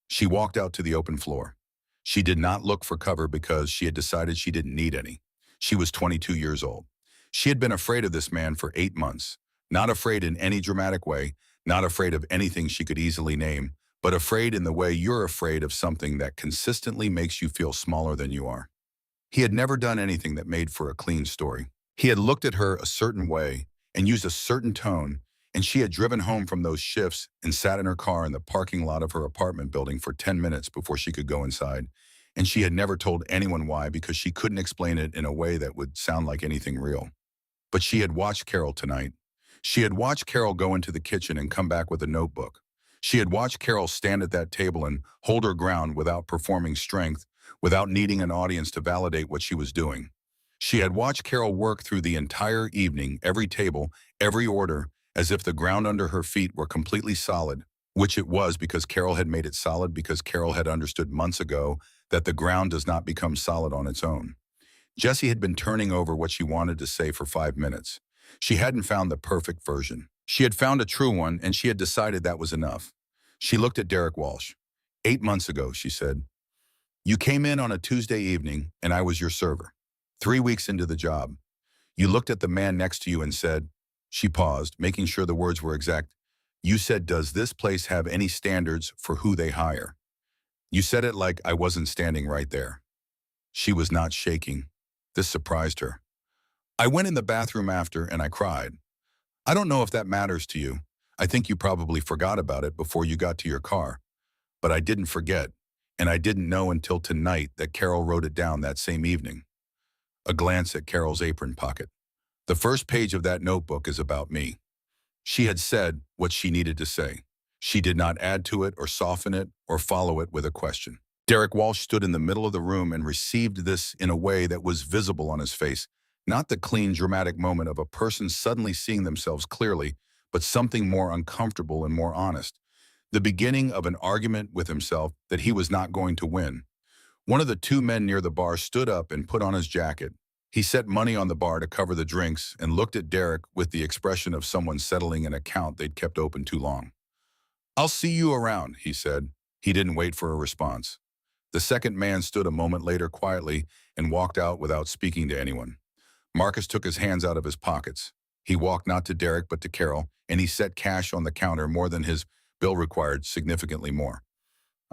She walked out to the open floor. She did not look for cover because she had decided she didn't need any. She was 22 years old. She had been afraid of this man for 8 months. Not afraid in any dramatic way, not afraid of anything she could easily name, but afraid in the way you're afraid of something that consistently makes you feel smaller than you are. He had never done anything that made for a clean story. He had looked at her a certain way and used a certain tone, and she had driven home from those shifts and sat in her car in the parking lot of her apartment building for 10 minutes before she could go inside. And she had never told anyone why because she couldn't explain it in a way that would sound like anything real. But she had watched Carol tonight. She had watched Carol go into the kitchen and come back with a notebook. She had watched Carol stand at that table and hold her ground without performing strength, without needing an audience to validate what she was doing. She had watched Carol work through the entire evening, every table, every order, as if the ground under her feet were completely solid, which it was because Carol had made it solid because Carol had understood months ago that the ground does not become solid on its own. Jessie had been turning over what she wanted to say for 5 minutes. She hadn't found the perfect version. She had found a true one, and she had decided that was enough. She looked at Derek Walsh. 8 months ago, she said, "You came in on a Tuesday evening, and I was your server. 3 weeks into the job. You looked at the man next to you and said," she paused, making sure the words were exact, "You said, 'Does this place have any standards for who they hire?' You said it like I wasn't standing right there." She was not shaking. This surprised her. "I went in the bathroom after and I cried. I don't know if that matters to you. I think you probably forgot about it before you got to your car. But I didn't forget. And I didn't know until tonight that Carol wrote it down that same evening. A glance at Carol's apron pocket. The first page of that notebook is about me. She had said what she needed to say. She did not add to it or soften it or follow it with a question. Derek Walsh stood in the middle of the room and received this in a way that was visible on his face, not the clean, dramatic moment of a person suddenly seeing themselves clearly, but something more uncomfortable and more honest. The beginning of an argument with himself that he was not going to win. One of the two men near the bar stood up and put on his jacket. He set money on the bar to cover the drinks and looked at Derek with the expression of someone settling an account they'd kept open too long. "I'll see you around," he said. He didn't wait for a response. The second man stood a moment later quietly and walked out without speaking to anyone. Marcus took his hands out of his pockets. He walked not to Derek but to Carol, and he set cash on the counter more than his bill required, significantly more.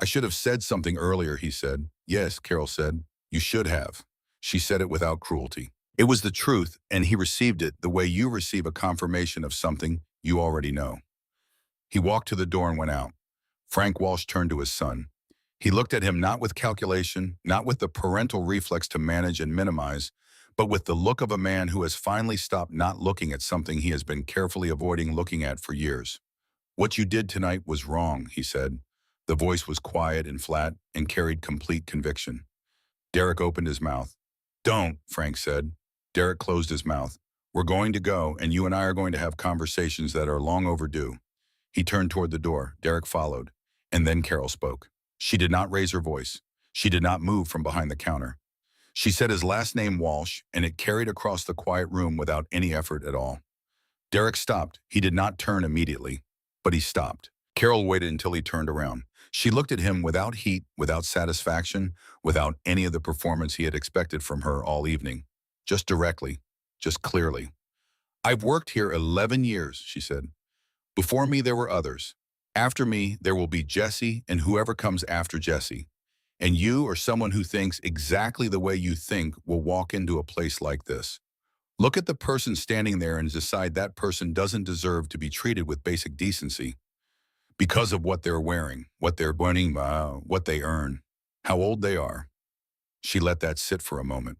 "I should have said something earlier," he said. "Yes," Carol said. "You should have." She said it without cruelty. It was the truth, and he received it the way you receive a confirmation of something you already know. He walked to the door and went out. Frank Walsh turned to his son. He looked at him not with calculation, not with the parental reflex to manage and minimize, but with the look of a man who has finally stopped not looking at something he has been carefully avoiding looking at for years. "What you did tonight was wrong," he said. The voice was quiet and flat and carried complete conviction. Derek opened his mouth. "Don't," Frank said. Derek closed his mouth. "We're going to go, and you and I are going to have conversations that are long overdue." He turned toward the door. Derek followed. And then Carol spoke. She did not raise her voice. She did not move from behind the counter. She said his last name, Walsh, and it carried across the quiet room without any effort at all. Derek stopped. He did not turn immediately, but he stopped. Carol waited until he turned around. She looked at him without heat, without satisfaction, without any of the performance he had expected from her all evening. Just directly, just clearly. "I've worked here 11 years, she said. "Before me there were others. After me there will be Jesse and whoever comes after Jesse. And you or someone who thinks exactly the way you think will walk into a place like this. Look at the person standing there and decide that person doesn't deserve to be treated with basic decency because of what they're wearing, what they're burning, what they earn, how old they are." She let that sit for a moment.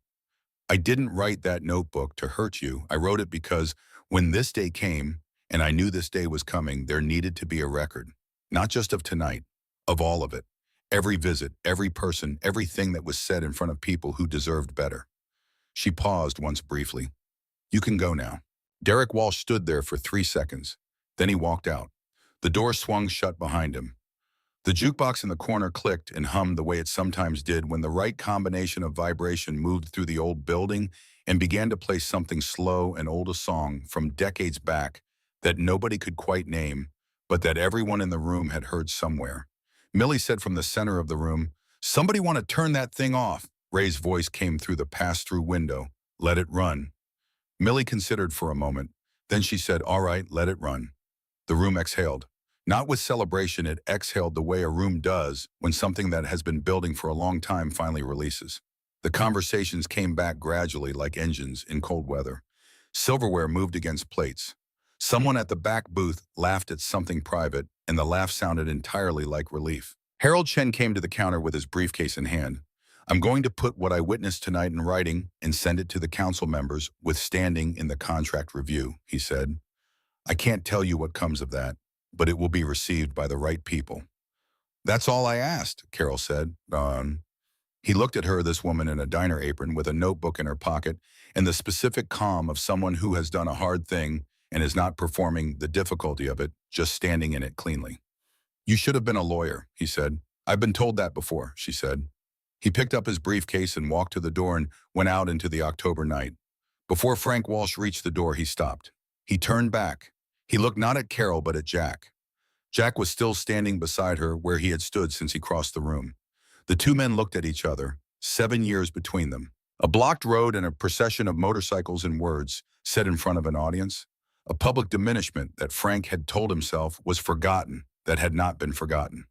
"I didn't write that notebook to hurt you. I wrote it because when this day came, and I knew this day was coming, there needed to be a record, not just of tonight, of all of it. Every visit, every person, everything that was said in front of people who deserved better." She paused once briefly. "You can go now." Derek Walsh stood there for 3 seconds. Then he walked out. The door swung shut behind him. The jukebox in the corner clicked and hummed the way it sometimes did when the right combination of vibration moved through the old building and began to play something slow and old, a song from decades back that nobody could quite name, but that everyone in the room had heard somewhere. Millie said from the center of the room, "Somebody want to turn that thing off." Ray's voice came through the pass-through window. "Let it run." Millie considered for a moment. Then she said, "All right, let it run." The room exhaled. Not with celebration, it exhaled the way a room does when something that has been building for a long time finally releases. The conversations came back gradually like engines in cold weather. Silverware moved against plates. Someone at the back booth laughed at something private, and the laugh sounded entirely like relief. Harold Chen came to the counter with his briefcase in hand. "I'm going to put what I witnessed tonight in writing and send it to the council members with standing in the contract review," he said. "I can't tell you what comes of that, but it will be received by the right people." "That's all I asked," Carol said. He looked at her, this woman in a diner apron with a notebook in her pocket and the specific calm of someone who has done a hard thing and is not performing the difficulty of it, just standing in it cleanly. "You should have been a lawyer," he said. "I've been told that before," she said. He picked up his briefcase and walked to the door and went out into the October night. Before Frank Walsh reached the door, he stopped. He turned back. He looked not at Carol but at Jack. Jack was still standing beside her where he had stood since he crossed the room. The two men looked at each other, 7 years between them. A blocked road and a procession of motorcycles and words said in front of an audience. A public diminishment that Frank had told himself was forgotten, that had not been forgotten.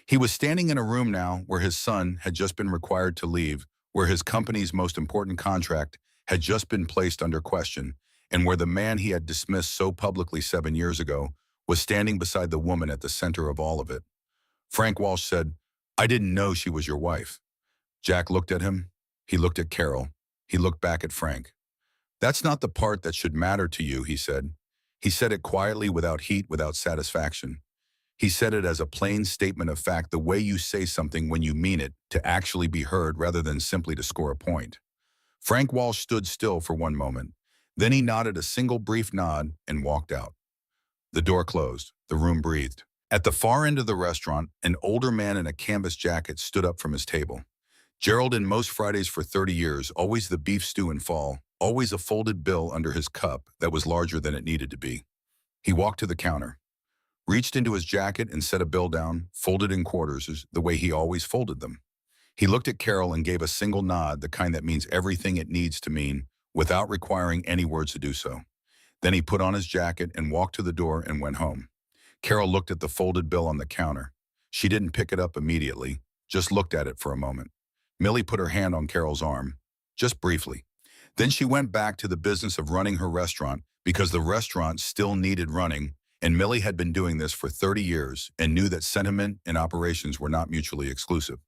He was standing in a room now where his son had just been required to leave, where his company's most important contract had just been placed under question, and where the man he had dismissed so publicly 7 years ago was standing beside the woman at the center of all of it. Frank Walsh said, I didn't know she was your wife. Jack looked at him. He looked at Carol. He looked back at Frank. That's not the part that should matter to you, he said. He said it quietly, without heat, without satisfaction. He said it as a plain statement of fact, the way you say something when you mean it, to actually be heard rather than simply to score a point. Frank Walsh stood still for one moment. Then he nodded a single brief nod and walked out. The door closed. The room breathed. At the far end of the restaurant, an older man in a canvas jacket stood up from his table. Gerald, in most Fridays for 30 years, always the beef stew in fall, always a folded bill under his cup that was larger than it needed to be. He walked to the counter, reached into his jacket and set a bill down, folded in quarters the way he always folded them. He looked at Carol and gave a single nod, the kind that means everything it needs to mean, without requiring any words to do so. Then he put on his jacket and walked to the door and went home. Carol looked at the folded bill on the counter. She didn't pick it up immediately, just looked at it for a moment. Millie put her hand on Carol's arm, just briefly. Then she went back to the business of running her restaurant because the restaurant still needed running, and Millie had been doing this for 30 years and knew that sentiment and operations were not mutually exclusive.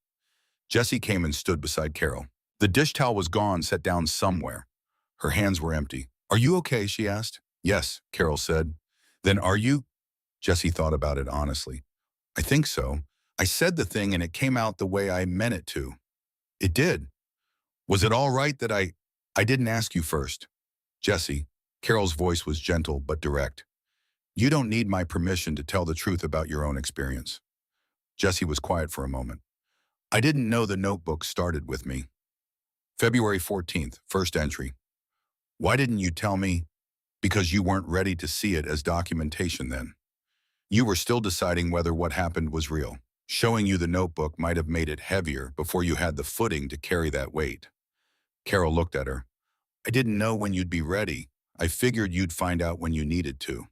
Jessie came and stood beside Carol. The dish towel was gone, set down somewhere. Her hands were empty. "Are you okay?" she asked. "Yes," Carol said. "Then are you?" Jessie thought about it honestly. "I think so. I said the thing and it came out the way I meant it to." "It did. Was it all right that I didn't ask you first?" "Jessie," Carol's voice was gentle but direct, "you don't need my permission to tell the truth about your own experience." Jessie was quiet for a moment. "I didn't know the notebook started with me." February 14th, first entry. "Why didn't you tell me?" "Because you weren't ready to see it as documentation then. You were still deciding whether what happened was real. Showing you the notebook might have made it heavier before you had the footing to carry that weight." Carol looked at her. "I didn't know when you'd be ready. I figured you'd find out when you needed to."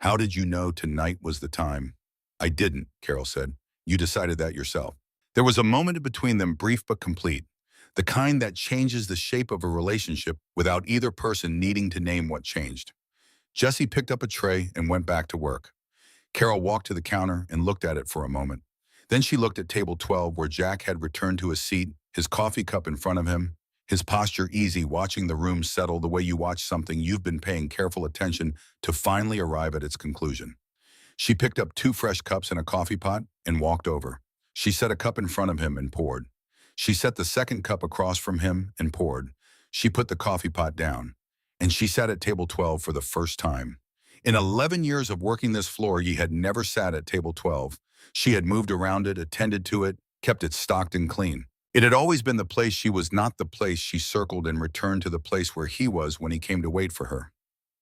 "How did you know tonight was the time?" "I didn't," Carol said. "You decided that yourself." There was a moment between them, brief but complete, the kind that changes the shape of a relationship without either person needing to name what changed. Jessie picked up a tray and went back to work. Carol walked to the counter and looked at it for a moment. Then she looked at table 12, where Jack had returned to his seat, his coffee cup in front of him, his posture easy, watching the room settle the way you watch something you've been paying careful attention to finally arrive at its conclusion. She picked up 2 fresh cups and a coffee pot and walked over. She set a cup in front of him and poured. She set the second cup across from him and poured. She put the coffee pot down. And she sat at table 12 for the first time. In 11 years of working this floor, he had never sat at table 12. She had moved around it, attended to it, kept it stocked and clean. It had always been the place she was, not the place she circled, and returned to the place where he was when he came to wait for her.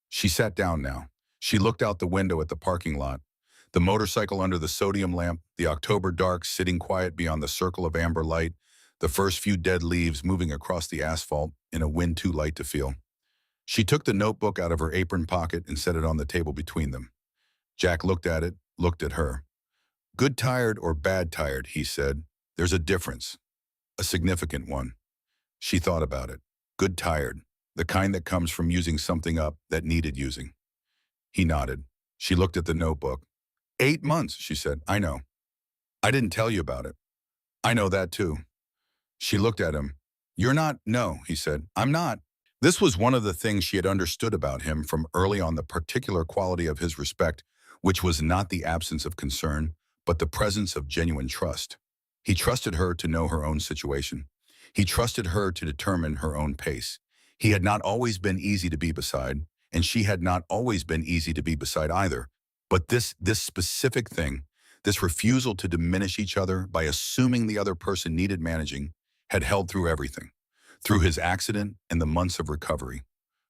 She sat down now. She looked out the window at the parking lot. The motorcycle under the sodium lamp, the October dark sitting quiet beyond the circle of amber light, the first few dead leaves moving across the asphalt in a wind too light to feel. She took the notebook out of her apron pocket and set it on the table between them. Jack looked at it, looked at her. "Good tired or bad tired," he said. "There's a difference. A significant one." She thought about it. Good tired, the kind that comes from using something up that needed using. He nodded. She looked at the notebook. 8 months, she said. "I know. I didn't tell you about it." "I know that too." She looked at him. "You're not." "No," he said. "I'm not." This was one of the things she had understood about him from early on, the particular quality of his respect, which was not the absence of concern, but the presence of genuine trust. He trusted her to know her own situation. He trusted her to determine her own pace. He had not always been easy to be beside, and she had not always been easy to be beside either. But this specific thing, this refusal to diminish each other by assuming the other person needed managing, had held through everything. Through his accident and the months of recovery.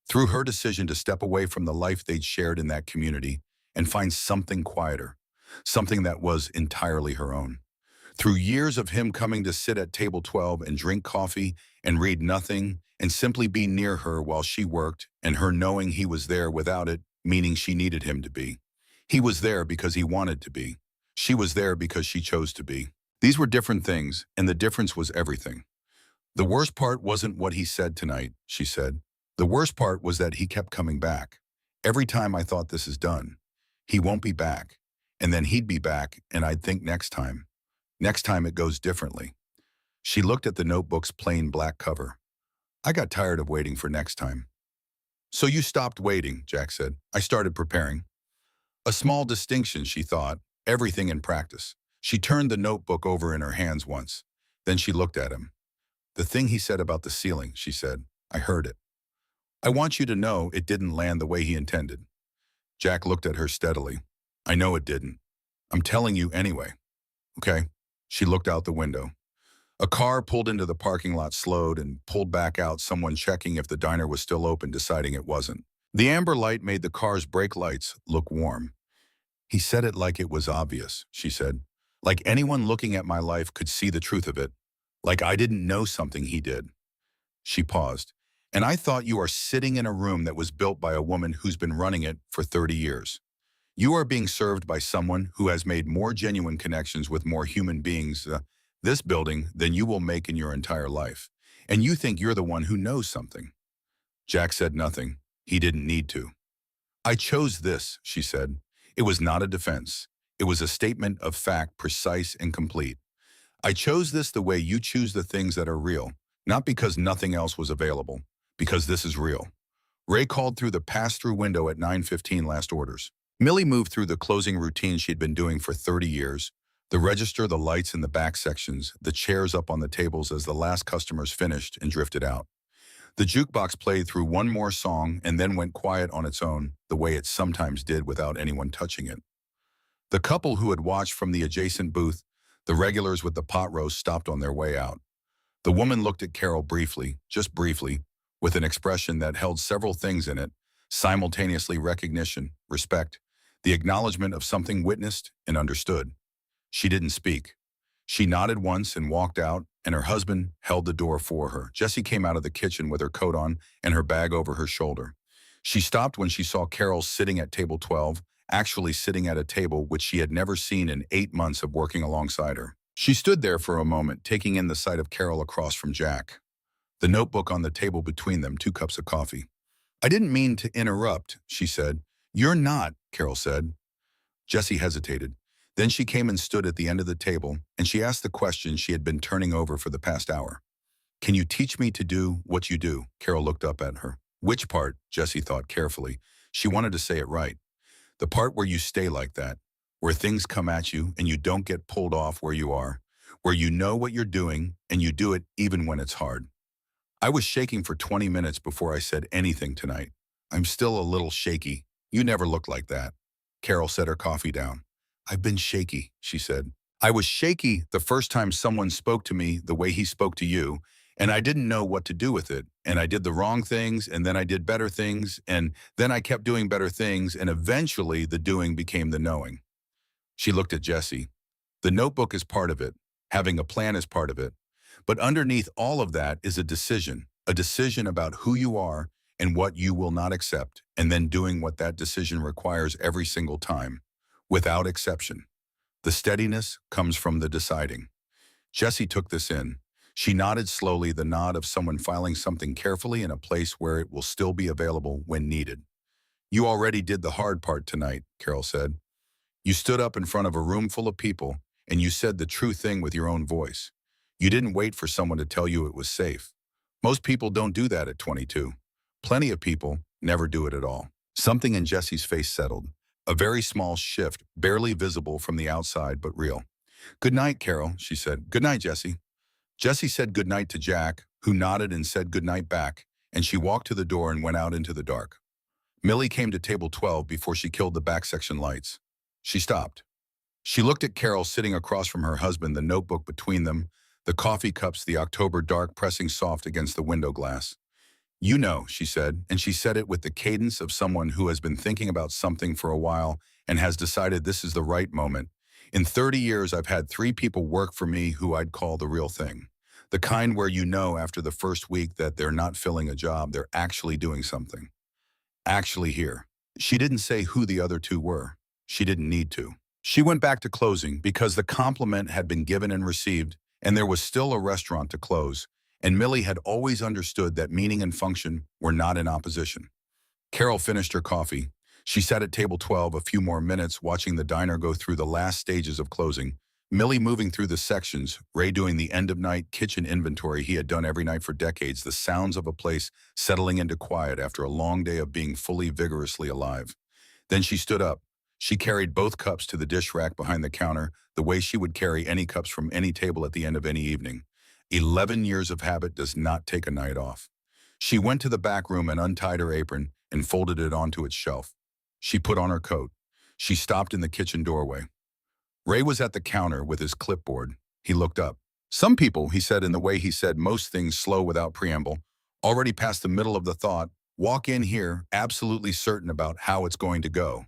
Through her decision to step away from the life they'd shared in that community and find something quieter, something that was entirely her own. Through years of him coming to sit at table 12 and drink coffee and read nothing and simply be near her while she worked, and her knowing he was there without it, meaning she needed him to be. He was there because he wanted to be. She was there because she chose to be. These were different things, and the difference was everything. "The worst part wasn't what he said tonight," she said. "The worst part was that he kept coming back. Every time I thought, this is done. He won't be back. And then he'd be back, and I'd think next time. Next time it goes differently. She looked at the notebook's plain black cover. I got tired of waiting for next time. So you stopped waiting, Jack said. I started preparing. A small distinction, she thought, everything in practice. She turned the notebook over in her hands once. Then she looked at him. The thing he said about the ceiling, she said, I heard it. I want you to know it didn't land the way he intended. Jack looked at her steadily. I know it didn't. I'm telling you anyway. Okay? She looked out the window. A car pulled into the parking lot, slowed, and pulled back out, someone checking if the diner was still open, deciding it wasn't. The amber light made the car's brake lights look warm. He said it like it was obvious, she said. Like anyone looking at my life could see the truth of it. Like I didn't know something he did. She paused. And I thought you are sitting in a room that was built by a woman who's been running it for 30 years. You are being served by someone who has made more genuine connections with more human beings this building than you will make in your entire life. And you think you're the one who knows something. Jack said nothing. He didn't need to. I chose this, she said. It was not a defense. It was a statement of fact, precise and complete. I chose this the way you choose the things that are real, not because nothing else was available, because this is real. Ray called through the pass-through window at 9:15 last orders. Millie moved through the closing routine she'd been doing for 30 years. The register, the lights in the back sections, the chairs up on the tables as the last customers finished and drifted out. The jukebox played through one more song and then went quiet on its own, the way it sometimes did without anyone touching it. The couple who had watched from the adjacent booth, the regulars with the pot roast, stopped on their way out. The woman looked at Carol briefly, just briefly, with an expression that held several things in it, simultaneously recognition, respect, the acknowledgement of something witnessed and understood. She didn't speak. She nodded once and walked out, and her husband held the door for her. Jessie came out of the kitchen with her coat on and her bag over her shoulder. She stopped when she saw Carol sitting at table 12, actually sitting at a table which she had never seen in 8 months of working alongside her. She stood there for a moment, taking in the sight of Carol across from Jack. The notebook on the table between them, 2 cups of coffee. I didn't mean to interrupt, she said. You're not, Carol said. Jessie hesitated. Then she came and stood at the end of the table, and she asked the question she had been turning over for the past hour. Can you teach me to do what you do? Carol looked up at her. Which part? Jessie thought carefully. She wanted to say it right. The part where you stay like that, where things come at you and you don't get pulled off where you are, where you know what you're doing and you do it even when it's hard. I was shaking for 20 minutes before I said anything tonight. I'm still a little shaky. You never looked like that. Carol set her coffee down. I've been shaky, she said. I was shaky the first time someone spoke to me the way he spoke to you, and I didn't know what to do with it. And I did the wrong things, and then I did better things, and then I kept doing better things, and eventually the doing became the knowing. She looked at Jessie. The notebook is part of it. Having a plan is part of it. But underneath all of that is a decision about who you are and what you will not accept, and then doing what that decision requires every single time, without exception. The steadiness comes from the deciding. Jessie took this in. She nodded slowly, the nod of someone filing something carefully in a place where it will still be available when needed. You already did the hard part tonight, Carol said. You stood up in front of a room full of people, and you said the true thing with your own voice. You didn't wait for someone to tell you it was safe. Most people don't do that at 22. Plenty of people never do it at all. Something in Jessie's face settled. A very small shift, barely visible from the outside, but real. Good night, Carol, she said. Good night, Jessie. Jessie said good night to Jack, who nodded and said good night back, and she walked to the door and went out into the dark. Millie came to table 12 before she killed the back section lights. She stopped. She looked at Carol sitting across from her husband, the notebook between them, the coffee cups, the October dark pressing soft against the window glass. You know, she said, and she said it with the cadence of someone who has been thinking about something for a while and has decided this is the right moment. In 30 years, I've had 3 people work for me who I'd call the real thing. The kind where you know after the first week that they're not filling a job, they're actually doing something. Actually here. She didn't say who the other 2 were. She didn't need to. She went back to closing because the compliment had been given and received, and there was still a restaurant to close, and Millie had always understood that meaning and function were not in opposition. Carol finished her coffee. She sat at table 12 a few more minutes watching the diner go through the last stages of closing Millie moving through the sections, Ray doing the end-of-night kitchen inventory he had done every night for decades, the sounds of a place settling into quiet after a long day of being fully vigorously alive. Then she stood up. She carried both cups to the dish rack behind the counter, the way she would carry any cups from any table at the end of any evening. 11 years of habit does not take a night off. She went to the back room and untied her apron and folded it onto its shelf. She put on her coat. She stopped in the kitchen doorway. Ray was at the counter with his clipboard. He looked up. Some people, he said in the way he said most things slow without preamble, already past the middle of the thought, walk in here absolutely certain about how it's going to go.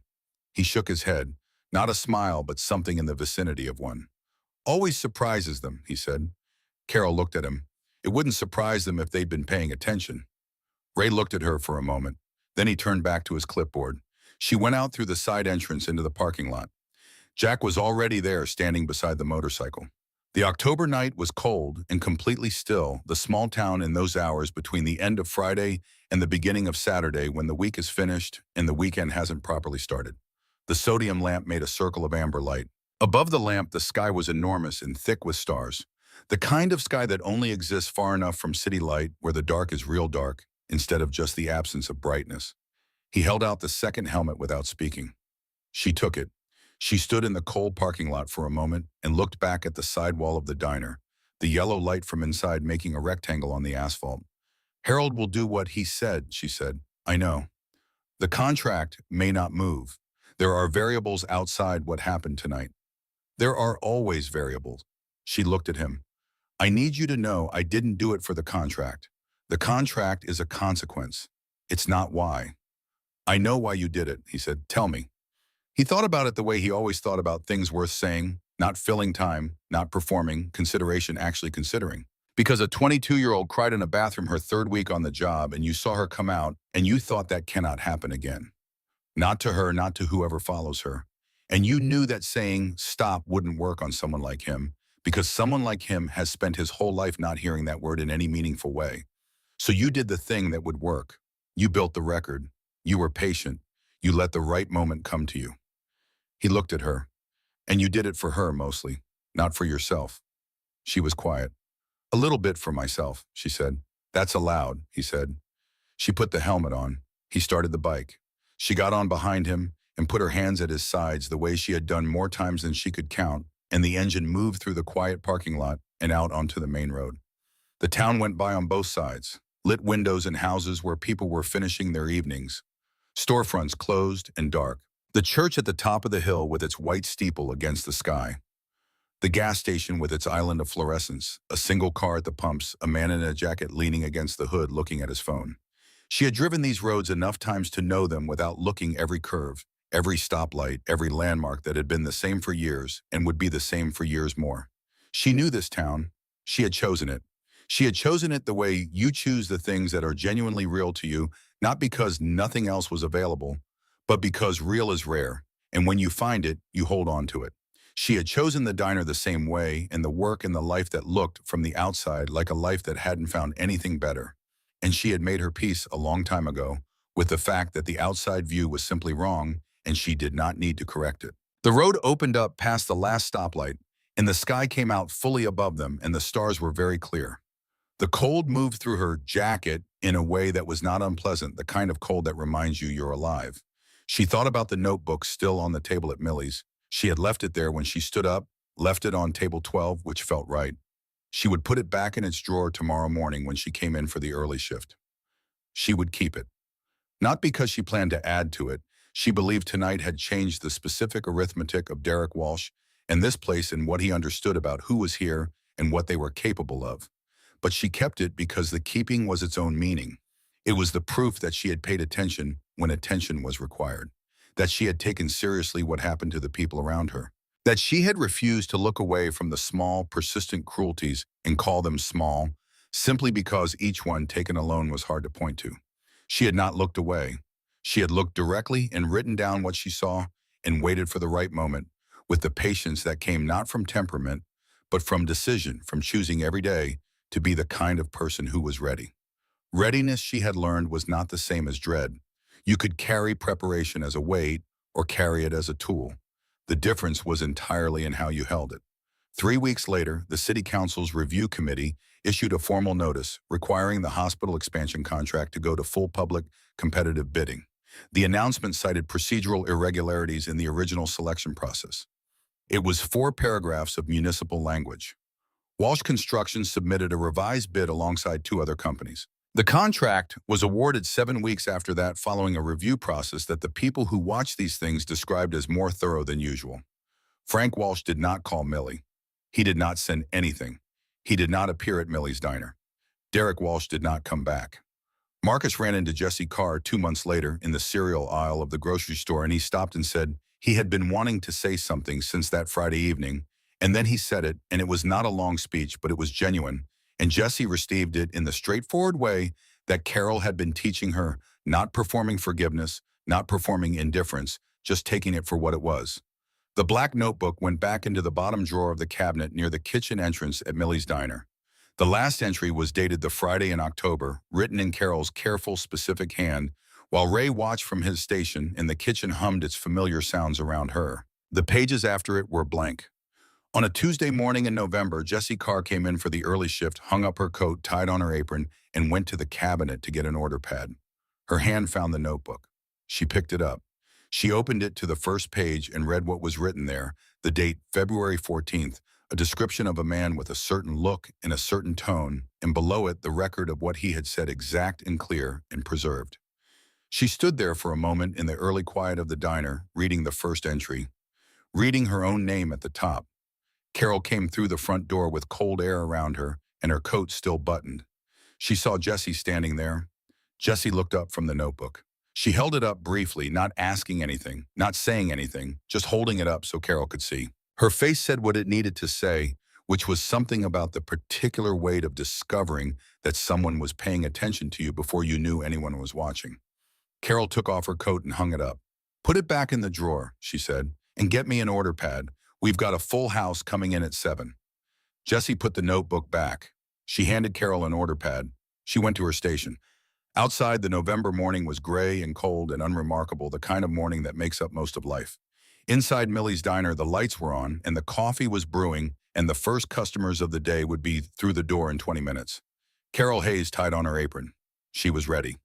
He shook his head, not a smile but something in the vicinity of one. Always surprises them, he said. Carol looked at him. It wouldn't surprise them if they'd been paying attention. Ray looked at her for a moment. Then he turned back to his clipboard. She went out through the side entrance into the parking lot. Jack was already there, standing beside the motorcycle. The October night was cold and completely still, the small town in those hours between the end of Friday and the beginning of Saturday when the week is finished and the weekend hasn't properly started. The sodium lamp made a circle of amber light. Above the lamp, the sky was enormous and thick with stars. The kind of sky that only exists far enough from city light where the dark is real dark, instead of just the absence of brightness. He held out the second helmet without speaking. She took it. She stood in the cold parking lot for a moment and looked back at the side wall of the diner, the yellow light from inside making a rectangle on the asphalt. Harold will do what he said, she said. I know. The contract may not move. There are variables outside what happened tonight. There are always variables. She looked at him. I need you to know I didn't do it for the contract. The contract is a consequence. It's not why. I know why you did it, he said. Tell me. He thought about it the way he always thought about things worth saying, not filling time, not performing, consideration actually considering. Because a 22-year-old cried in a bathroom her third week on the job and you saw her come out and you thought that cannot happen again. Not to her, not to whoever follows her. And you knew that saying stop wouldn't work on someone like him because someone like him has spent his whole life not hearing that word in any meaningful way. So you did the thing that would work. You built the record. You were patient. You let the right moment come to you. He looked at her. And you did it for her mostly, not for yourself. She was quiet. A little bit for myself, she said. That's allowed, he said. She put the helmet on. He started the bike. She got on behind him and put her hands at his sides the way she had done more times than she could count, and the engine moved through the quiet parking lot and out onto the main road. The town went by on both sides, lit windows and houses where people were finishing their evenings. Storefronts closed and dark. The church at the top of the hill with its white steeple against the sky. The gas station with its island of fluorescence, a single car at the pumps, a man in a jacket leaning against the hood looking at his phone. She had driven these roads enough times to know them without looking every curve, every stoplight, every landmark that had been the same for years and would be the same for years more. She knew this town. She had chosen it. She had chosen it the way you choose the things that are genuinely real to you, not because nothing else was available, but because real is rare, and when you find it, you hold on to it. She had chosen the diner the same way, and the work and the life that looked, from the outside, like a life that hadn't found anything better. And she had made her peace a long time ago with the fact that the outside view was simply wrong, and she did not need to correct it. The road opened up past the last stoplight, and the sky came out fully above them, and the stars were very clear. The cold moved through her jacket in a way that was not unpleasant, the kind of cold that reminds you you're alive. She thought about the notebook still on the table at Millie's. She had left it there when she stood up, left it on table 12, which felt right. She would put it back in its drawer tomorrow morning when she came in for the early shift. She would keep it. Not because she planned to add to it. She believed tonight had changed the specific arithmetic of Derek Walsh and this place and what he understood about who was here and what they were capable of. But she kept it because the keeping was its own meaning. It was the proof that she had paid attention when attention was required, that she had taken seriously what happened to the people around her, that she had refused to look away from the small, persistent cruelties and call them small, simply because each one taken alone was hard to point to. She had not looked away. She had looked directly and written down what she saw and waited for the right moment, with the patience that came not from temperament, but from decision, from choosing every day to be the kind of person who was ready. Readiness, she had learned, was not the same as dread. You could carry preparation as a weight or carry it as a tool. The difference was entirely in how you held it. 3 weeks later, the City Council's review committee issued a formal notice requiring the hospital expansion contract to go to full public competitive bidding. The announcement cited procedural irregularities in the original selection process. It was 4 paragraphs of municipal language. Walsh Construction submitted a revised bid alongside 2 other companies. The contract was awarded 7 weeks after that, following a review process that the people who watched these things described as more thorough than usual. Frank Walsh did not call Millie. He did not send anything. He did not appear at Millie's diner. Derek Walsh did not come back. Marcus ran into Jesse Carr 2 months later in the cereal aisle of the grocery store, and he stopped and said he had been wanting to say something since that Friday evening, and then he said it, and it was not a long speech, but it was genuine, and Jesse received it in the straightforward way that Carol had been teaching her, not performing forgiveness, not performing indifference, just taking it for what it was. The black notebook went back into the bottom drawer of the cabinet near the kitchen entrance at Millie's diner. The last entry was dated the Friday in October, written in Carol's careful, specific hand, while Ray watched from his station and the kitchen hummed its familiar sounds around her. The pages after it were blank. On a Tuesday morning in November, Jessie Carr came in for the early shift, hung up her coat, tied on her apron, and went to the cabinet to get an order pad. Her hand found the notebook. She picked it up. She opened it to the first page and read what was written there, the date February 14th, a description of a man with a certain look and a certain tone, and below it the record of what he had said, exact and clear and preserved. She stood there for a moment in the early quiet of the diner, reading the first entry, reading her own name at the top. Carol came through the front door with cold air around her and her coat still buttoned. She saw Jessie standing there. Jessie looked up from the notebook. She held it up briefly, not asking anything, not saying anything, just holding it up so Carol could see. Her face said what it needed to say, which was something about the particular weight of discovering that someone was paying attention to you before you knew anyone was watching. Carol took off her coat and hung it up. "Put it back in the drawer," she said, "and get me an order pad. We've got a full house coming in at 7. Jessie put the notebook back. She handed Carol an order pad. She went to her station. Outside, the November morning was gray and cold and unremarkable, the kind of morning that makes up most of life. Inside Millie's diner, the lights were on, and the coffee was brewing, and the first customers of the day would be through the door in 20 minutes. Carol Hayes tied on her apron. She was ready.